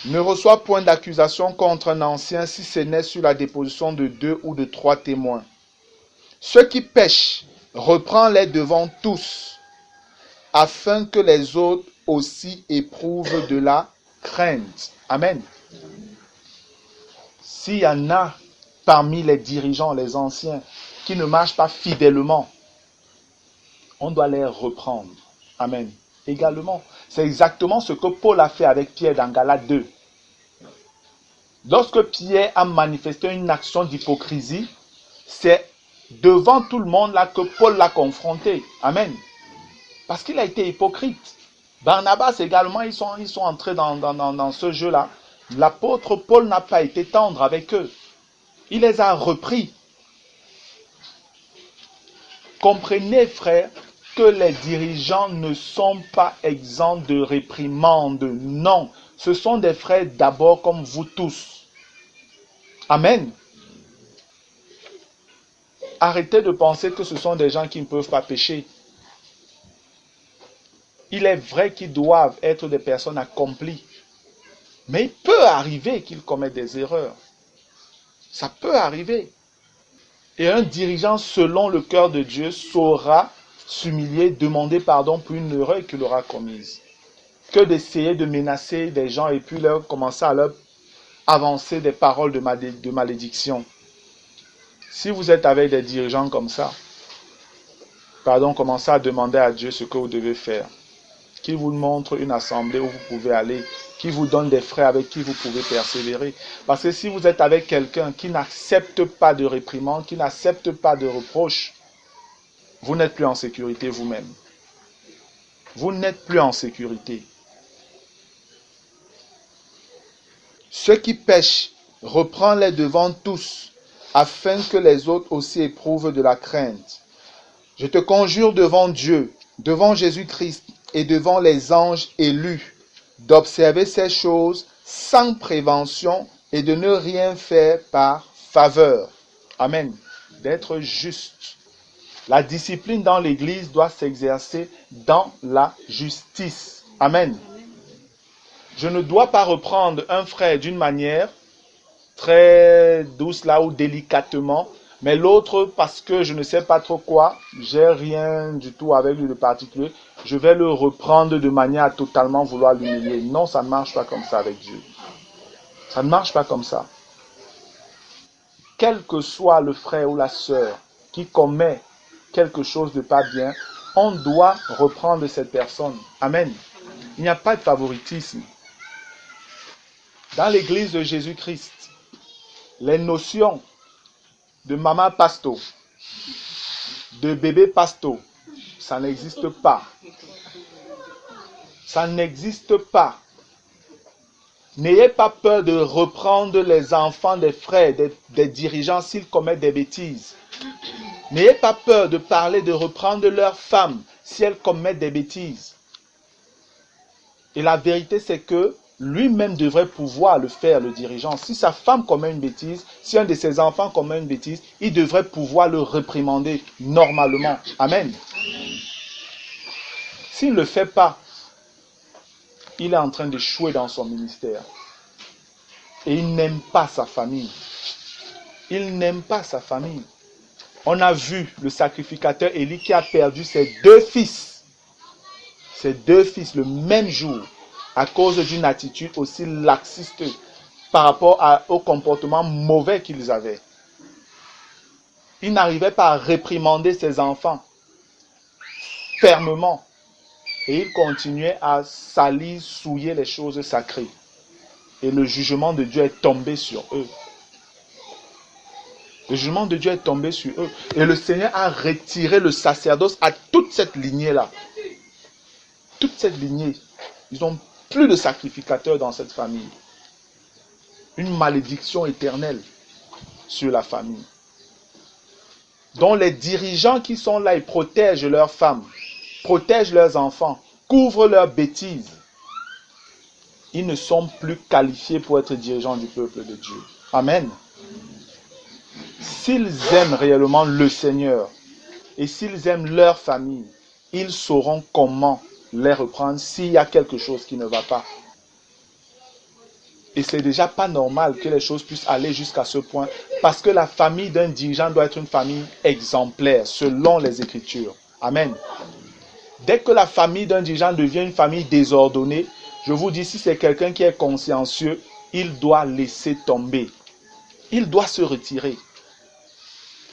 Ne reçois point d'accusation contre un ancien si ce n'est sur la déposition de 2 ou de 3 témoins. Ceux qui pêchent, reprends-les devant tous, afin que les autres aussi éprouvent de la crainte. Amen. S'il y en a parmi les dirigeants, les anciens, qui ne marchent pas fidèlement, on doit les reprendre. Amen. Également, c'est exactement ce que Paul a fait avec Pierre dans Galates 2. Lorsque Pierre a manifesté une action d'hypocrisie, c'est devant tout le monde là que Paul l'a confronté. Amen. Parce qu'il a été hypocrite. Barnabas également, ils sont entrés dans ce jeu-là. L'apôtre Paul n'a pas été tendre avec eux. Il les a repris. Comprenez, frères, que les dirigeants ne sont pas exempts de réprimande. Non, ce sont des frères d'abord comme vous tous. Amen. Arrêtez de penser que ce sont des gens qui ne peuvent pas pécher. Il est vrai qu'ils doivent être des personnes accomplies. Mais il peut arriver qu'ils commettent des erreurs. Ça peut arriver. Et un dirigeant, selon le cœur de Dieu, saura s'humilier, demander pardon pour une erreur qu'il aura commise. Que d'essayer de menacer des gens et puis commencer à leur avancer des paroles de malédiction. Si vous êtes avec des dirigeants comme ça, commencez à demander à Dieu ce que vous devez faire. Qu'il vous montre une assemblée où vous pouvez aller, qui vous donne des frères avec qui vous pouvez persévérer. Parce que si vous êtes avec quelqu'un qui n'accepte pas de réprimande, qui n'accepte pas de reproche, vous n'êtes plus en sécurité vous-même. Vous n'êtes plus en sécurité. Ceux qui pêchent, reprends-les devant tous, afin que les autres aussi éprouvent de la crainte. Je te conjure devant Dieu, devant Jésus-Christ et devant les anges élus, d'observer ces choses sans prévention et de ne rien faire par faveur. Amen. D'être juste. La discipline dans l'Église doit s'exercer dans la justice. Amen. Je ne dois pas reprendre un frère d'une manière très douce là ou délicatement, mais l'autre, parce que je ne sais pas trop quoi, j'ai rien du tout avec lui de particulier, je vais le reprendre de manière à totalement vouloir l'humilier. Non, ça ne marche pas comme ça avec Dieu. Ça ne marche pas comme ça. Quel que soit le frère ou la sœur qui commet quelque chose de pas bien, on doit reprendre cette personne. Amen. Il n'y a pas de favoritisme. Dans l'église de Jésus-Christ, les notions de maman pasto, de bébé pasto, ça n'existe pas. Ça n'existe pas. N'ayez pas peur de reprendre les enfants des frères, des dirigeants s'ils commettent des bêtises. N'ayez pas peur de parler, de reprendre leurs femmes si elles commettent des bêtises. Et la vérité, c'est que lui-même devrait pouvoir le faire, le dirigeant. Si sa femme commet une bêtise, si un de ses enfants commet une bêtise, il devrait pouvoir le réprimander normalement. Amen. S'il ne le fait pas, il est en train d'échouer dans son ministère. Et il n'aime pas sa famille. Il n'aime pas sa famille. On a vu le sacrificateur Élie qui a perdu ses deux fils. Ses deux fils le même jour à cause d'une attitude aussi laxiste par rapport au comportement mauvais qu'ils avaient. Il n'arrivait pas à réprimander ses enfants fermement. Et il continuait à salir, souiller les choses sacrées. Et le jugement de Dieu est tombé sur eux. Le jugement de Dieu est tombé sur eux. Et le Seigneur a retiré le sacerdoce à toute cette lignée-là. Toute cette lignée. Ils n'ont plus de sacrificateurs dans cette famille. Une malédiction éternelle sur la famille. Donc les dirigeants qui sont là, ils protègent leurs femmes, protègent leurs enfants, couvrent leurs bêtises. Ils ne sont plus qualifiés pour être dirigeants du peuple de Dieu. Amen. S'ils aiment réellement le Seigneur et s'ils aiment leur famille, ils sauront comment les reprendre s'il y a quelque chose qui ne va pas. Et c'est déjà pas normal que les choses puissent aller jusqu'à ce point, parce que la famille d'un dirigeant doit être une famille exemplaire, selon les Écritures. Amen. Dès que la famille d'un dirigeant devient une famille désordonnée, je vous dis, si c'est quelqu'un qui est consciencieux, il doit laisser tomber. Il doit se retirer.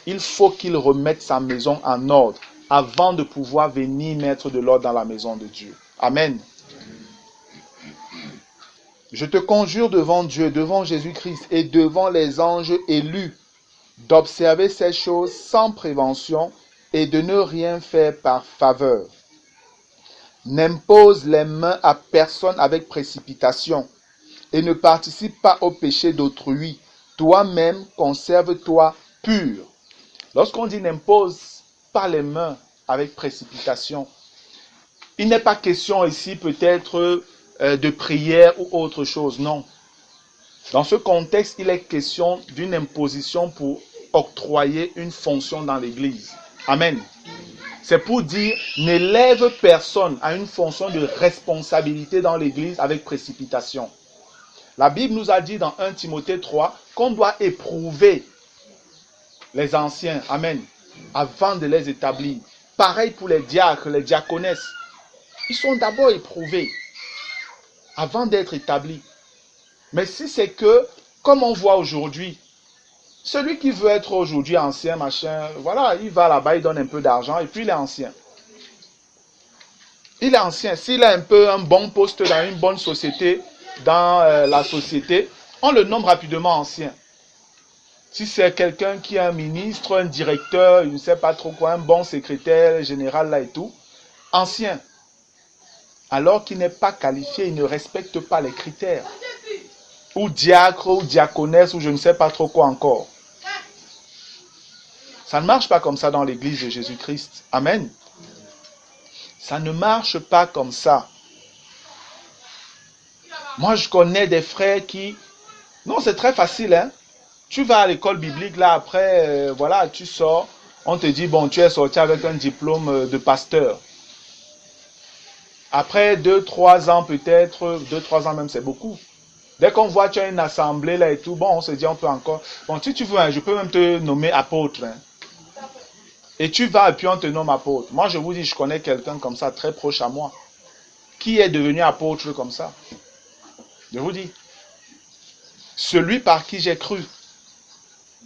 Il faut qu'il remette sa maison en ordre avant de pouvoir venir mettre de l'ordre dans la maison de Dieu. Amen. Je te conjure devant Dieu, devant Jésus-Christ et devant les anges élus, d'observer ces choses sans prévention et de ne rien faire par faveur. N'impose les mains à personne avec précipitation et ne participe pas au péché d'autrui. Toi-même, conserve-toi pur. Lorsqu'on dit n'impose pas les mains avec précipitation, il n'est pas question ici peut-être de prière ou autre chose, non. Dans ce contexte, il est question d'une imposition pour octroyer une fonction dans l'Église. Amen. C'est pour dire, n'élève personne à une fonction de responsabilité dans l'Église avec précipitation. La Bible nous a dit dans 1 Timothée 3 qu'on doit éprouver les anciens, amen, avant de les établir. Pareil pour les diacres, les diaconesses. Ils sont d'abord éprouvés avant d'être établis. Mais si c'est que, comme on voit aujourd'hui, celui qui veut être aujourd'hui ancien, machin, voilà, il va là-bas, il donne un peu d'argent et puis il est ancien. Il est ancien. S'il a un peu un bon poste dans une bonne société, dans la société, on le nomme rapidement ancien. Si c'est quelqu'un qui est un ministre, un directeur, je ne sais pas trop quoi, un bon secrétaire général là et tout, ancien. Alors qu'il n'est pas qualifié, il ne respecte pas les critères. Ou diacre, ou diaconesse, ou je ne sais pas trop quoi encore. Ça ne marche pas comme ça dans l'église de Jésus-Christ. Amen. Ça ne marche pas comme ça. Moi, je connais des frères qui... Non, c'est très facile, hein. Tu vas à l'école biblique, là, après, voilà, tu sors. On te dit, bon, tu es sorti avec un diplôme de pasteur. Après 2-3 ans peut-être, 2-3 ans même, c'est beaucoup. Dès qu'on voit tu as une assemblée là et tout, bon, on se dit, on peut encore... Bon, si tu veux, hein, je peux même te nommer apôtre. Hein. Et tu vas et puis on te nomme apôtre. Moi, je vous dis, je connais quelqu'un comme ça, très proche à moi, qui est devenu apôtre comme ça. Je vous dis, celui par qui j'ai cru,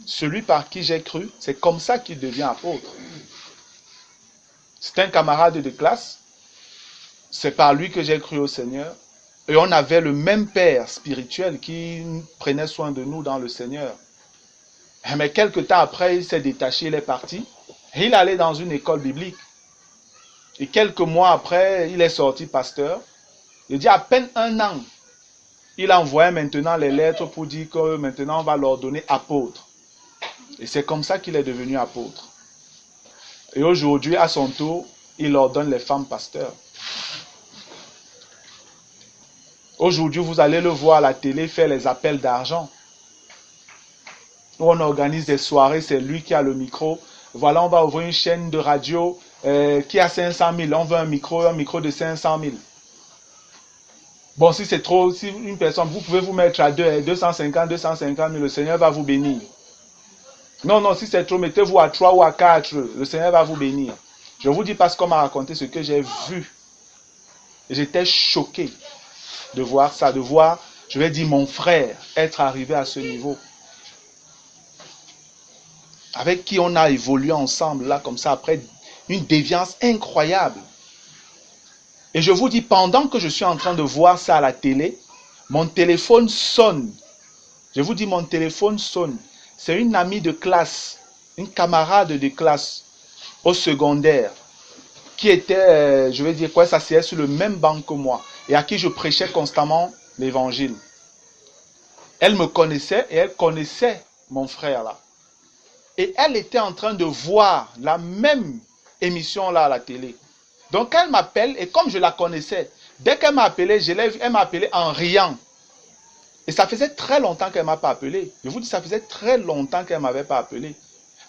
c'est comme ça qu'il devient apôtre. C'est un camarade de classe, c'est par lui que j'ai cru au Seigneur. Et on avait le même père spirituel qui prenait soin de nous dans le Seigneur. Mais quelque temps après, il s'est détaché, il est parti. Et il allait dans une école biblique. Et quelques mois après, il est sorti pasteur. Il dit à peine 1 an. Il envoyait maintenant les lettres pour dire que maintenant on va l'ordonner apôtre. Et c'est comme ça qu'il est devenu apôtre. Et aujourd'hui, à son tour, il ordonne les femmes pasteurs. Aujourd'hui, vous allez le voir à la télé faire les appels d'argent. On organise des soirées, c'est lui qui a le micro. Voilà, on va ouvrir une chaîne de radio qui a 500 000. On veut un micro de 500 000. Bon, si c'est trop, si une personne, vous pouvez vous mettre à 250 000, le Seigneur va vous bénir. Non, si c'est trop, mettez-vous à 3 ou à 4, le Seigneur va vous bénir. Je vous dis parce qu'on m'a raconté ce que j'ai vu. Et j'étais choqué de voir ça, de voir, je vais dire, mon frère être arrivé à ce niveau. Avec qui on a évolué ensemble, là, comme ça, après une déviance incroyable. Et je vous dis, pendant que je suis en train de voir ça à la télé, mon téléphone sonne. Je vous dis, mon téléphone sonne. C'est une amie de classe, une camarade de classe au secondaire, qui était, je vais dire quoi, s'asseyait sur le même banc que moi, et à qui je prêchais constamment l'évangile. Elle me connaissait et elle connaissait mon frère là. Et elle était en train de voir la même émission là à la télé. Donc elle m'appelle et comme je la connaissais, dès qu'elle m'a appelé, elle m'a appelé en riant. Et ça faisait très longtemps qu'elle ne m'a pas appelé. Je vous dis, ça faisait très longtemps qu'elle ne m'avait pas appelé.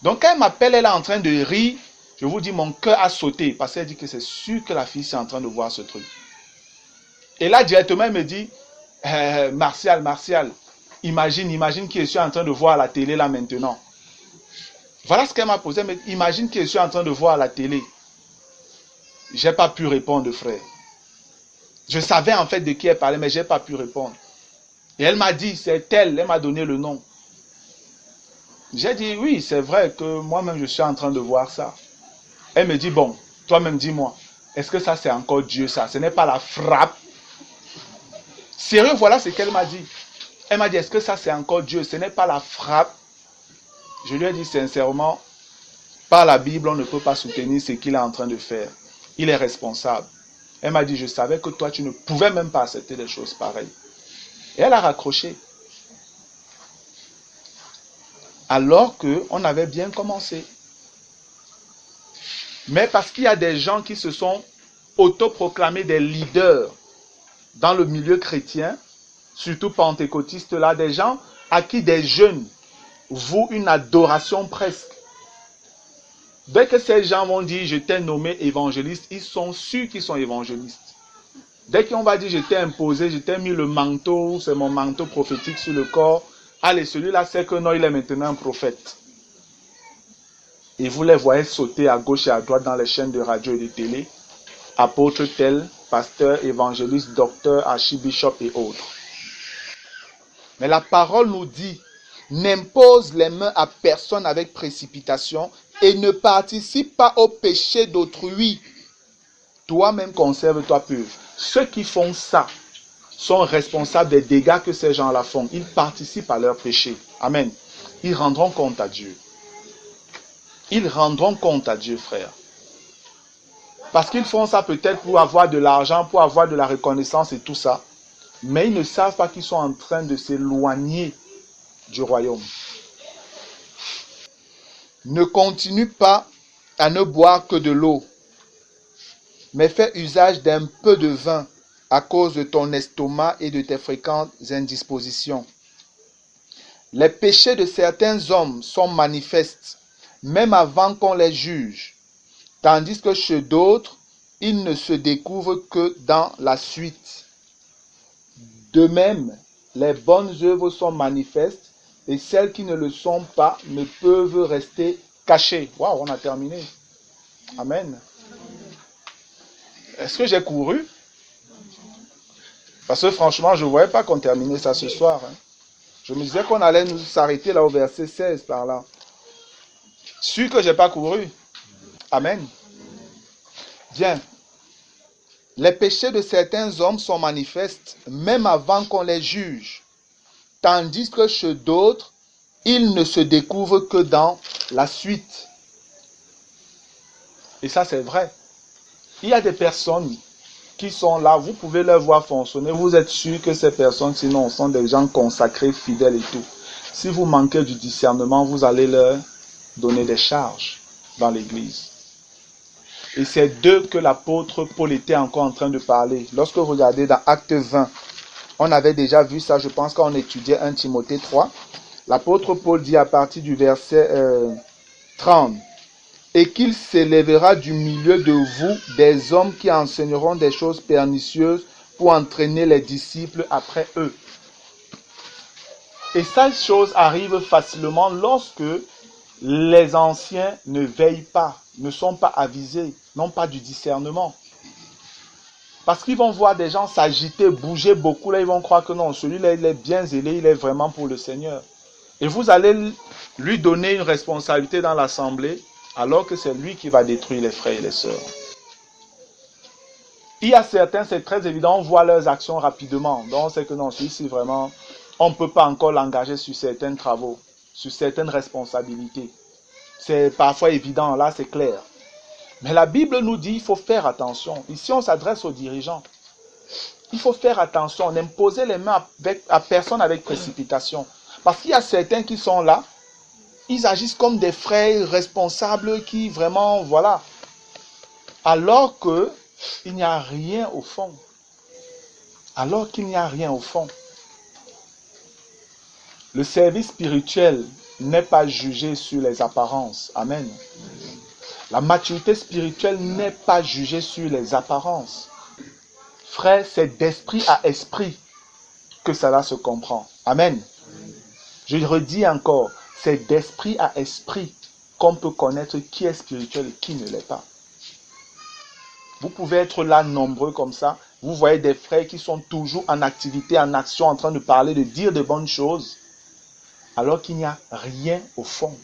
Donc quand elle m'appelle, elle est en train de rire. Je vous dis, mon cœur a sauté parce qu'elle dit que c'est sûr que la fille est en train de voir ce truc. Et là, directement, elle me dit, Martial, imagine que je suis en train de voir à la télé là maintenant. Voilà ce qu'elle m'a posé. Mais imagine que je suis en train de voir à la télé. Je n'ai pas pu répondre, frère. Je savais en fait de qui elle parlait, mais je n'ai pas pu répondre. Et elle m'a dit, c'est elle m'a donné le nom. J'ai dit, oui, c'est vrai que moi-même je suis en train de voir ça. Elle me dit, bon, toi-même dis-moi, est-ce que ça c'est encore Dieu ça? Ce n'est pas la frappe. Sérieux, voilà ce qu'elle m'a dit. Elle m'a dit, est-ce que ça c'est encore Dieu? Ce n'est pas la frappe. Je lui ai dit sincèrement, par la Bible, on ne peut pas soutenir ce qu'il est en train de faire. Il est responsable. Elle m'a dit, je savais que toi, tu ne pouvais même pas accepter des choses pareilles. Et elle a raccroché. Alors qu'on avait bien commencé. Mais parce qu'il y a des gens qui se sont autoproclamés des leaders dans le milieu chrétien, surtout pentecôtistes là, des gens à qui des jeunes vouent une adoration presque. Dès que ces gens vont dire, je t'ai nommé évangéliste, ils sont sûrs qu'ils sont évangélistes. Dès qu'on va dire, je t'ai imposé, je t'ai mis le manteau, c'est mon manteau prophétique sur le corps, allez, celui-là, c'est que non, il est maintenant un prophète. Et vous les voyez sauter à gauche et à droite dans les chaînes de radio et de télé, apôtre tel, pasteur, évangéliste, docteur, archibishop et autres. Mais la parole nous dit, n'impose les mains à personne avec précipitation et ne participe pas au péché d'autrui. Toi-même conserve-toi pur. Ceux qui font ça sont responsables des dégâts que ces gens-là font. Ils participent à leur péché. Amen. Ils rendront compte à Dieu. Ils rendront compte à Dieu, frère. Parce qu'ils font ça peut-être pour avoir de l'argent, pour avoir de la reconnaissance et tout ça. Mais ils ne savent pas qu'ils sont en train de s'éloigner du royaume. Ne continue pas à ne boire que de l'eau, mais fais usage d'un peu de vin à cause de ton estomac et de tes fréquentes indispositions. Les péchés de certains hommes sont manifestes, même avant qu'on les juge, tandis que chez d'autres, ils ne se découvrent que dans la suite. De même, les bonnes œuvres sont manifestes et celles qui ne le sont pas ne peuvent rester cachées. Waouh, on a terminé. Amen. Est-ce que j'ai couru? Parce que franchement, je ne voyais pas qu'on terminait ça ce soir. Je me disais qu'on allait nous s'arrêter là au verset 16 par là. Sûr que je n'ai pas couru. Amen. Bien. Les péchés de certains hommes sont manifestes même avant qu'on les juge, tandis que chez d'autres, ils ne se découvrent que dans la suite. Et ça, c'est vrai. Il y a des personnes qui sont là, vous pouvez leur voir fonctionner, vous êtes sûr que ces personnes, sinon, sont des gens consacrés, fidèles et tout. Si vous manquez du discernement, vous allez leur donner des charges dans l'église. Et c'est d'eux que l'apôtre Paul était encore en train de parler. Lorsque vous regardez dans Acte 20, on avait déjà vu ça, je pense, quand on étudiait 1 Timothée 3. L'apôtre Paul dit à partir du verset 30, « Et qu'il s'élèvera du milieu de vous des hommes qui enseigneront des choses pernicieuses pour entraîner les disciples après eux. » Et cette chose arrive facilement lorsque les anciens ne veillent pas, ne sont pas avisés, n'ont pas du discernement. Parce qu'ils vont voir des gens s'agiter, bouger beaucoup, là ils vont croire que non, celui-là il est bien zélé, il est vraiment pour le Seigneur. Et vous allez lui donner une responsabilité dans l'assemblée, alors que c'est lui qui va détruire les frères et les sœurs. Il y a certains, c'est très évident, on voit leurs actions rapidement. Donc on sait que non, celui-ci vraiment, on ne peut pas encore l'engager sur certains travaux, sur certaines responsabilités. C'est parfois évident, là c'est clair. Mais la Bible nous dit qu'il faut faire attention. Ici on s'adresse aux dirigeants. Il faut faire attention, n'imposer les mains à personne avec précipitation. Parce qu'il y a certains qui sont là, ils agissent comme des frères responsables qui vraiment, voilà. Alors qu'il n'y a rien au fond. Alors qu'il n'y a rien au fond. Le service spirituel n'est pas jugé sur les apparences. Amen. La maturité spirituelle n'est pas jugée sur les apparences. Frère, c'est d'esprit à esprit que cela se comprend. Amen. Je redis encore, c'est d'esprit à esprit qu'on peut connaître qui est spirituel et qui ne l'est pas. Vous pouvez être là nombreux comme ça. Vous voyez des frères qui sont toujours en activité, en action, en train de parler, de dire de bonnes choses, alors qu'il n'y a rien au fond.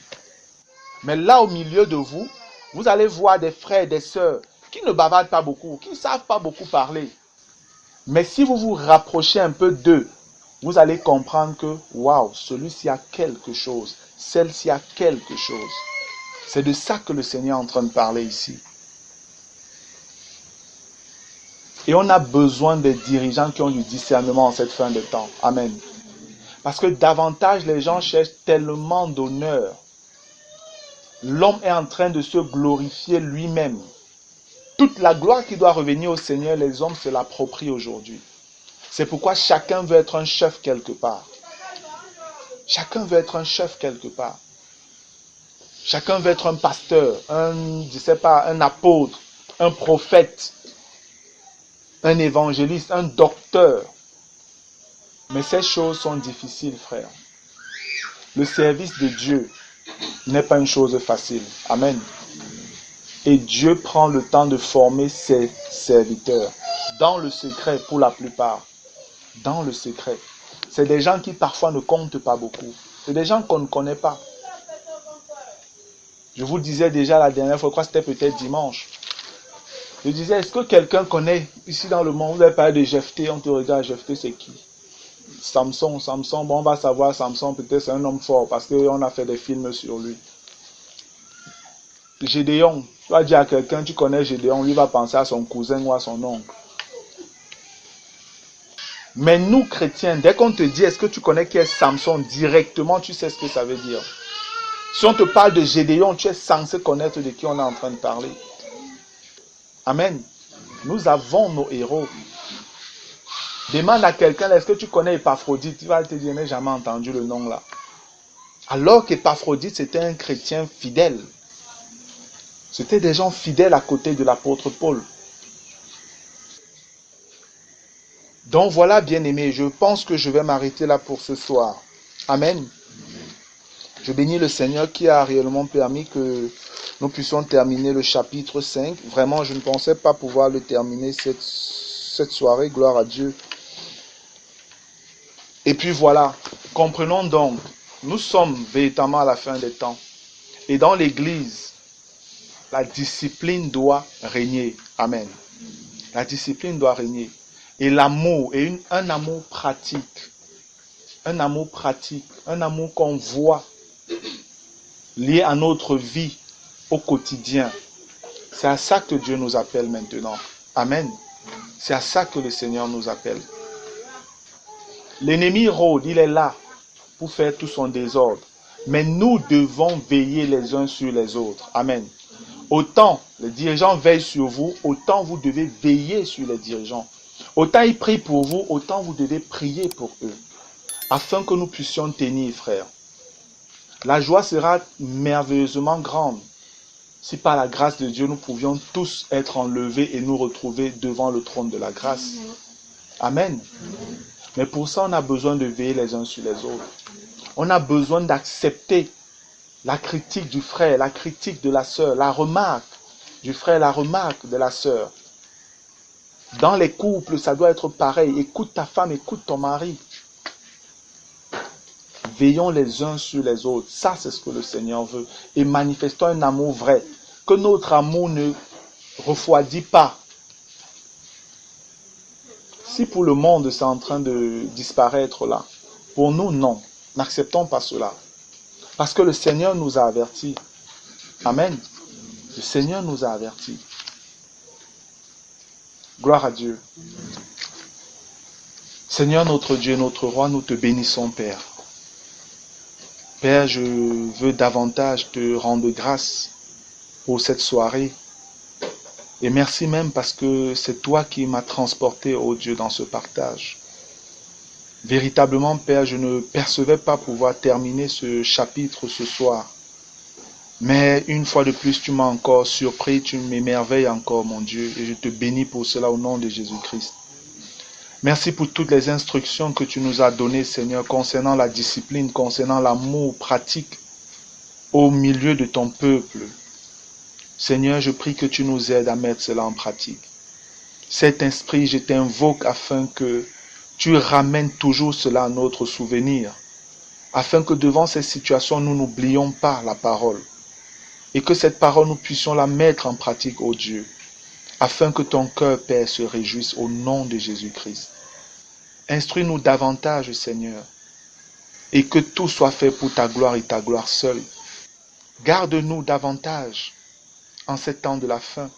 Mais là, au milieu de vous, vous allez voir des frères et des sœurs qui ne bavardent pas beaucoup, qui ne savent pas beaucoup parler. Mais si vous vous rapprochez un peu d'eux, vous allez comprendre que, waouh, celui-ci a quelque chose, celle-ci a quelque chose. C'est de ça que le Seigneur est en train de parler ici. Et on a besoin des dirigeants qui ont du discernement en cette fin de temps. Amen. Parce que davantage les gens cherchent tellement d'honneur. L'homme est en train de se glorifier lui-même. Toute la gloire qui doit revenir au Seigneur, les hommes se l'approprient aujourd'hui. C'est pourquoi chacun veut être un chef quelque part. Chacun veut être un chef quelque part. Chacun veut être un pasteur, un apôtre, un prophète, un évangéliste, un docteur. Mais ces choses sont difficiles, frère. Le service de Dieu n'est pas une chose facile. Amen. Et Dieu prend le temps de former ses serviteurs. Dans le secret, pour la plupart. Dans le secret. C'est des gens qui parfois ne comptent pas beaucoup. C'est des gens qu'on ne connaît pas. Je vous disais déjà la dernière fois, je crois que c'était peut-être dimanche. Je disais, est-ce que quelqu'un connaît ici dans le monde, vous avez parlé de Jephthé, on te regarde, Jephthé c'est qui? Samson, bon on va savoir, Samson peut-être c'est un homme fort parce qu'on a fait des films sur lui. Gédéon, tu vas dire à quelqu'un, tu connais Gédéon, lui va penser à son cousin ou à son oncle. Mais nous chrétiens, dès qu'on te dit, est-ce que tu connais qui est Samson, directement tu sais ce que ça veut dire. Si on te parle de Gédéon, tu es censé connaître de qui on est en train de parler. Amen. Nous avons nos héros. Demande à quelqu'un, est-ce que tu connais Épaphrodite? Il va te dire, je n'ai jamais entendu le nom là. Alors qu'Épaphrodite, c'était un chrétien fidèle. C'était des gens fidèles à côté de l'apôtre Paul. Donc voilà, bien-aimés, je pense que je vais m'arrêter là pour ce soir. Amen. Je bénis le Seigneur qui a réellement permis que nous puissions terminer le chapitre 5. Vraiment, je ne pensais pas pouvoir le terminer cette soirée. Gloire à Dieu. Et puis voilà, comprenons donc, nous sommes véritablement à la fin des temps. Et dans l'Église, la discipline doit régner. Amen. La discipline doit régner. Et l'amour, et un amour pratique. Un amour pratique. Un amour qu'on voit lié à notre vie au quotidien. C'est à ça que Dieu nous appelle maintenant. Amen. C'est à ça que le Seigneur nous appelle. L'ennemi rôde, il est là pour faire tout son désordre. Mais nous devons veiller les uns sur les autres. Amen. Autant les dirigeants veillent sur vous, autant vous devez veiller sur les dirigeants. Autant ils prient pour vous, autant vous devez prier pour eux. Afin que nous puissions tenir, frères. La joie sera merveilleusement grande si par la grâce de Dieu nous pouvions tous être enlevés et nous retrouver devant le trône de la grâce. Amen. Mais pour ça, on a besoin de veiller les uns sur les autres. On a besoin d'accepter la critique du frère, la critique de la sœur, la remarque du frère, la remarque de la sœur. Dans les couples, ça doit être pareil. Écoute ta femme, écoute ton mari. Veillons les uns sur les autres. Ça, c'est ce que le Seigneur veut. Et manifestons un amour vrai. Que notre amour ne refroidit pas. Si pour le monde, c'est en train de disparaître là, pour nous, non. N'acceptons pas cela. Parce que le Seigneur nous a avertis. Amen. Le Seigneur nous a avertis. Gloire à Dieu. Seigneur notre Dieu, notre Roi, nous te bénissons, Père. Père, je veux davantage te rendre grâce pour cette soirée. Et merci même parce que c'est toi qui m'as transporté, oh Dieu, dans ce partage. Véritablement, Père, je ne percevais pas pouvoir terminer ce chapitre ce soir. Mais une fois de plus, tu m'as encore surpris, tu m'émerveilles encore, mon Dieu, et je te bénis pour cela au nom de Jésus-Christ. Merci pour toutes les instructions que tu nous as données, Seigneur, concernant la discipline, concernant l'amour pratique au milieu de ton peuple. Seigneur, je prie que tu nous aides à mettre cela en pratique. Cet esprit, je t'invoque afin que tu ramènes toujours cela à notre souvenir, afin que devant ces situations, nous n'oublions pas la parole, et que cette parole, nous puissions la mettre en pratique, ô Dieu, afin que ton cœur, Père, se réjouisse au nom de Jésus-Christ. Instruis-nous davantage, Seigneur, et que tout soit fait pour ta gloire et ta gloire seule. Garde-nous davantage en ces temps de la fin,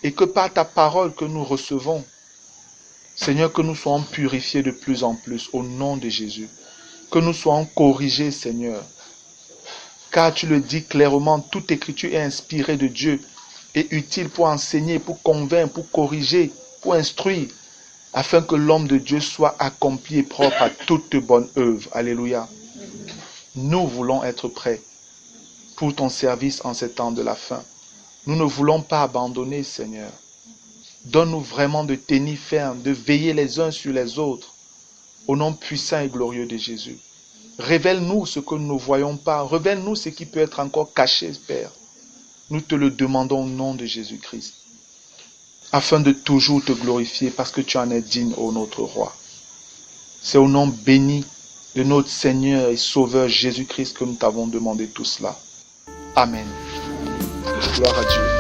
et que par ta parole que nous recevons, Seigneur, que nous soyons purifiés de plus en plus au nom de Jésus, que nous soyons corrigés, Seigneur, car tu le dis clairement, toute écriture est inspirée de Dieu, et utile pour enseigner, pour convaincre, pour corriger, pour instruire, afin que l'homme de Dieu soit accompli et propre à toute bonne œuvre. Alléluia. Nous voulons être prêts pour ton service en ces temps de la fin. Nous ne voulons pas abandonner, Seigneur. Donne-nous vraiment de tenir ferme, de veiller les uns sur les autres, au nom puissant et glorieux de Jésus. Révèle-nous ce que nous ne voyons pas. Révèle-nous ce qui peut être encore caché, Père. Nous te le demandons au nom de Jésus-Christ, afin de toujours te glorifier, parce que tu en es digne, ô notre Roi. C'est au nom béni de notre Seigneur et Sauveur Jésus-Christ que nous t'avons demandé tout cela. Amen. Gloire à Dieu.